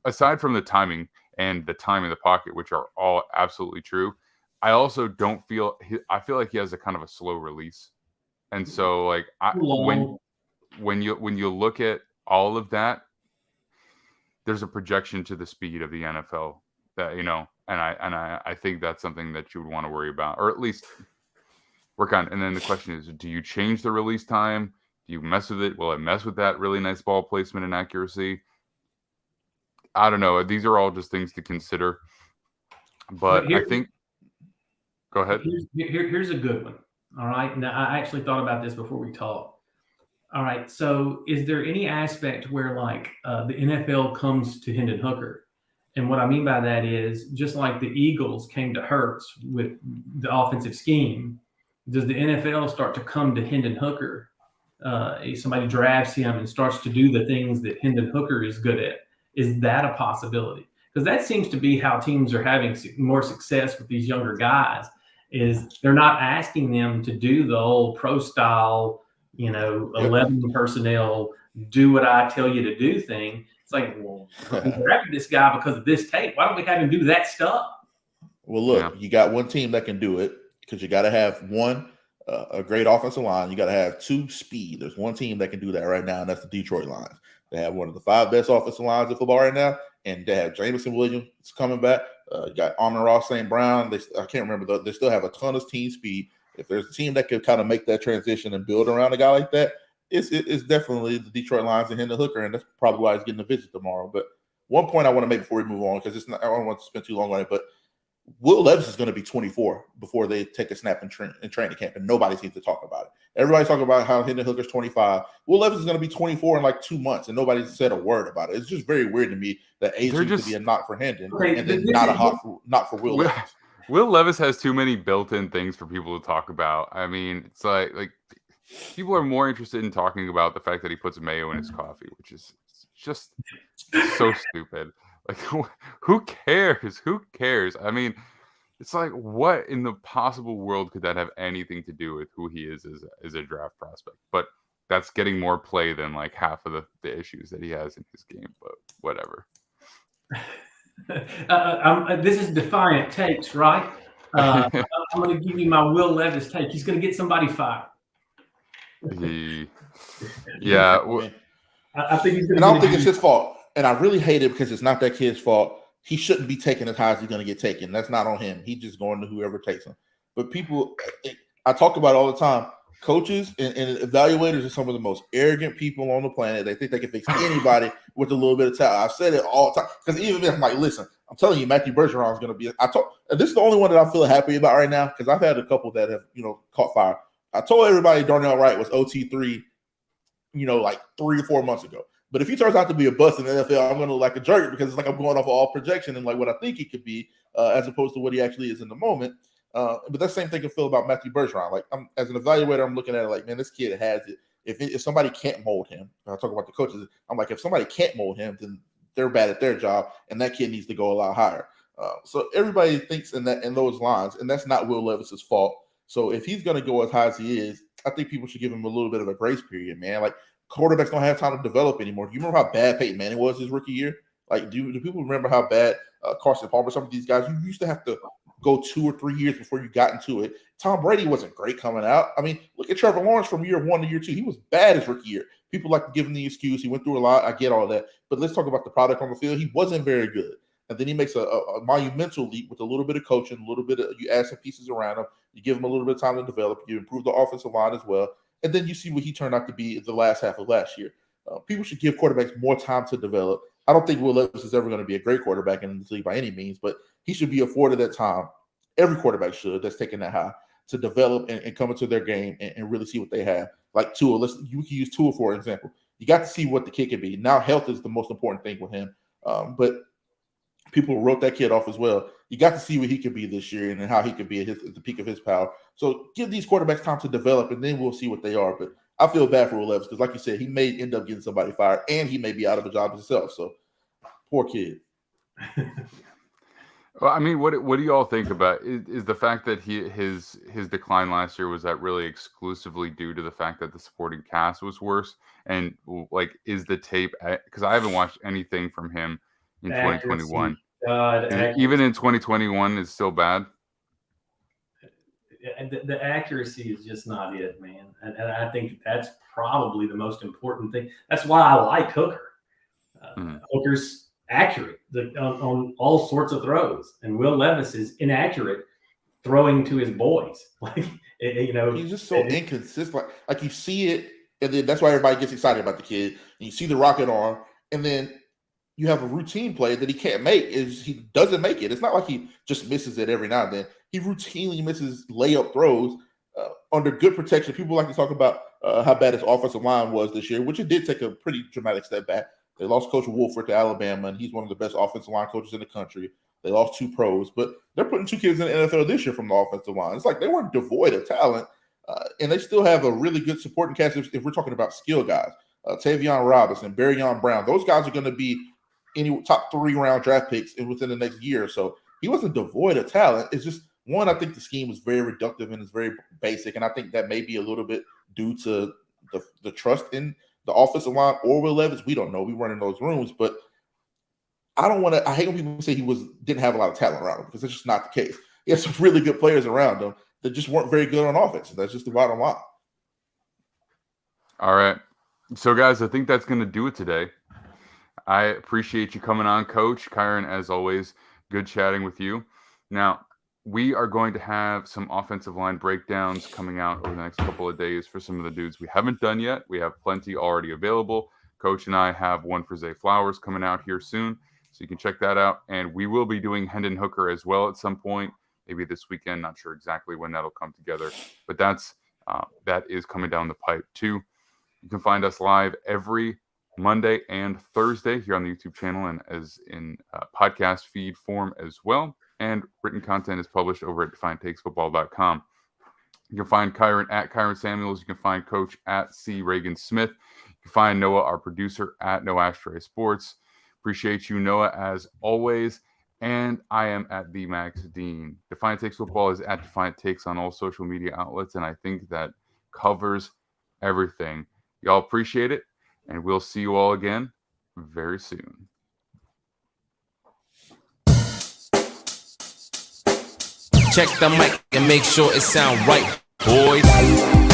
aside from the timing and the time in the pocket, which are all absolutely true, I also I feel like he has a kind of a slow release. And so like when you look at all of that, there's a projection to the speed of the NFL that, and I think that's something that you would want to worry about, or at least work on. And then the question is, do you change the release time? Do you mess with it? Will it mess with that really nice ball placement and accuracy? I don't know. These are all just things to consider. But I think, go ahead. Here's a good one. All right. Now, I actually thought about this before we talked. All right. So is there any aspect where like the NFL comes to Hendon Hooker? And what I mean by that is just like the Eagles came to Hurts with the offensive scheme, does the NFL start to come to Hendon Hooker? Somebody drafts him and starts to do the things that Hendon Hooker is good at. Is that a possibility? Because that seems to be how teams are having more success with these younger guys, is they're not asking them to do the old pro style, 11 personnel, do what I tell you to do thing. It's like, well, we drafted this guy because of this tape. Why don't we have him do that stuff? Well, look, You got one team that can do it because you got to have one, a great offensive line. You got to have two, speed. There's one team that can do that right now, and that's the Detroit Lions. They have one of the 5 best offensive lines in football right now, and they have Jameson Williams coming back. You got Amon-Ra St. Brown. I can't remember. They still have a ton of team speed. If there's a team that could kind of make that transition and build around a guy like that, it's definitely the Detroit Lions and Hendon Hooker, and that's probably why he's getting a visit tomorrow. But one point I want to make before we move on, because I don't want to spend too long on it, but Will Levis is going to be 24 before they take a snap in training camp, and nobody seems to talk about it. Everybody's talking about how Hendon Hooker's 25. Will Levis is going to be 24 in like 2 months, and nobody said a word about it. It's just very weird to me that age seems to be a knock for Hendon, and then not for Will Levis. Will Levis has too many built-in things for people to talk about. I mean, it's like people are more interested in talking about the fact that he puts mayo in his coffee, which is just so stupid. Like, who cares? Who cares? I mean, it's like, what in the possible world could that have anything to do with who he is as a draft prospect? But that's getting more play than like half of the issues that he has in his game. But whatever. This is Defiant Takes, right? I'm going to give you my Will Levis take. He's going to get somebody fired. Yeah. I think he's going to. And I don't think it's his fault. And I really hate it because it's not that kid's fault. He shouldn't be taken as high as he's going to get taken. That's not on him. He's just going to whoever takes him. But people, I talk about it all the time. Coaches and evaluators are some of the most arrogant people on the planet. They think they can fix anybody with a little bit of talent. I've said it all the time. Because even if I'm like, listen, I'm telling you, Matthew Bergeron is going to be. This is the only one that I feel happy about right now because I've had a couple that have caught fire. I told everybody Darnell Wright was OT3, like 3 or 4 months ago. But if he turns out to be a bust in the NFL, I'm going to look like a jerk because it's like I'm going off of all projection and like what I think he could be as opposed to what he actually is in the moment. But that same thing I feel about Matthew Bergeron. Like as an evaluator, I'm looking at it like, man, this kid has it. If somebody can't mold him, I talk about the coaches. I'm like, if somebody can't mold him, then they're bad at their job, and that kid needs to go a lot higher. So everybody thinks in those lines, and that's not Will Levis's fault. So if he's going to go as high as he is, I think people should give him a little bit of a grace period, man. Like, quarterbacks don't have time to develop anymore. Do you remember how bad Peyton Manning was his rookie year? Like, do people remember how bad Carson Palmer, some of these guys, you used to have to go 2 or 3 years before you got into it. Tom Brady wasn't great coming out. I mean, look at Trevor Lawrence from year 1 to year 2. He was bad his rookie year. People like to give him the excuse. He went through a lot. I get all that. But let's talk about the product on the field. He wasn't very good. And then he makes a monumental leap with a little bit of coaching, a little bit of, you add some pieces around him. You give him a little bit of time to develop. You improve the offensive line as well. And then you see what he turned out to be the last half of last year. People should give quarterbacks more time to develop. I don't think Will Levis is ever going to be a great quarterback in this league by any means, but he should be afforded that time. Every quarterback should that's taking that high to develop and come into their game and really see what they have. Like Tua, you can use Tua for example. You got to see what the kid can be. Now health is the most important thing with him, but people wrote that kid off as well. You got to see what he could be this year and how he could be at the peak of his power. So give these quarterbacks time to develop, and then we'll see what they are. But I feel bad for Will Levis because, like you said, he may end up getting somebody fired, and he may be out of a job himself. So, poor kid. Well, I mean, what do you all think about is the fact that his decline last year, was that really exclusively due to the fact that the supporting cast was worse? And like, is the tape, because I haven't watched anything from him in 2021. Even in 2021 is still bad. The accuracy is just not it, man. And I think that's probably the most important thing. That's why I like Hooker. Hooker's accurate on all sorts of throws, and Will Levis is inaccurate throwing to his boys. Like, he's just so inconsistent. Like you see it, and then that's why everybody gets excited about the kid. And you see the rocket arm, and then you have a routine play that he can't make. He doesn't make it. It's not like he just misses it every now and then. He routinely misses layup throws under good protection. People like to talk about how bad his offensive line was this year, which it did take a pretty dramatic step back. They lost Coach Wolford to Alabama, and he's one of the best offensive line coaches in the country. They lost 2 pros, but they're putting 2 kids in the NFL this year from the offensive line. It's like they weren't devoid of talent, and they still have a really good supporting cast if we're talking about skill guys. Tavion Robinson, Barryon Brown, those guys are going to be top 3-round draft picks within the next year or so. He wasn't devoid of talent. It's just, one, I think the scheme was very reductive and it's very basic, and I think that may be a little bit due to the trust in the offensive line or Will Levis. We don't know. We weren't in those rooms, but I hate when people say he didn't have a lot of talent around him, because that's just not the case. He had some really good players around him that just weren't very good on offense. That's just the bottom line. All right. So, guys, I think that's going to do it today. I appreciate you coming on, Coach. Kyron, as always, good chatting with you. Now, we are going to have some offensive line breakdowns coming out over the next couple of days for some of the dudes we haven't done yet. We have plenty already available. Coach and I have one for Zay Flowers coming out here soon. So you can check that out. And we will be doing Hendon Hooker as well at some point, maybe this weekend. Not sure exactly when that'll come together, but that is coming down the pipe too. You can find us live every Monday and Thursday here on the YouTube channel and as in podcast feed form as well. And written content is published over at defianttakesfootball.com. You can find Kyron at Kyron Samuels. You can find Coach at C. Reagan Smith. You can find Noah, our producer, at No Ashtray Sports. Appreciate you, Noah, as always. And I am at the Max Dean. Defiant Takes Football is at Defiant Takes on all social media outlets, and I think that covers everything. Y'all appreciate it, and we'll see you all again very soon. Check the mic and make sure it sound right, boys.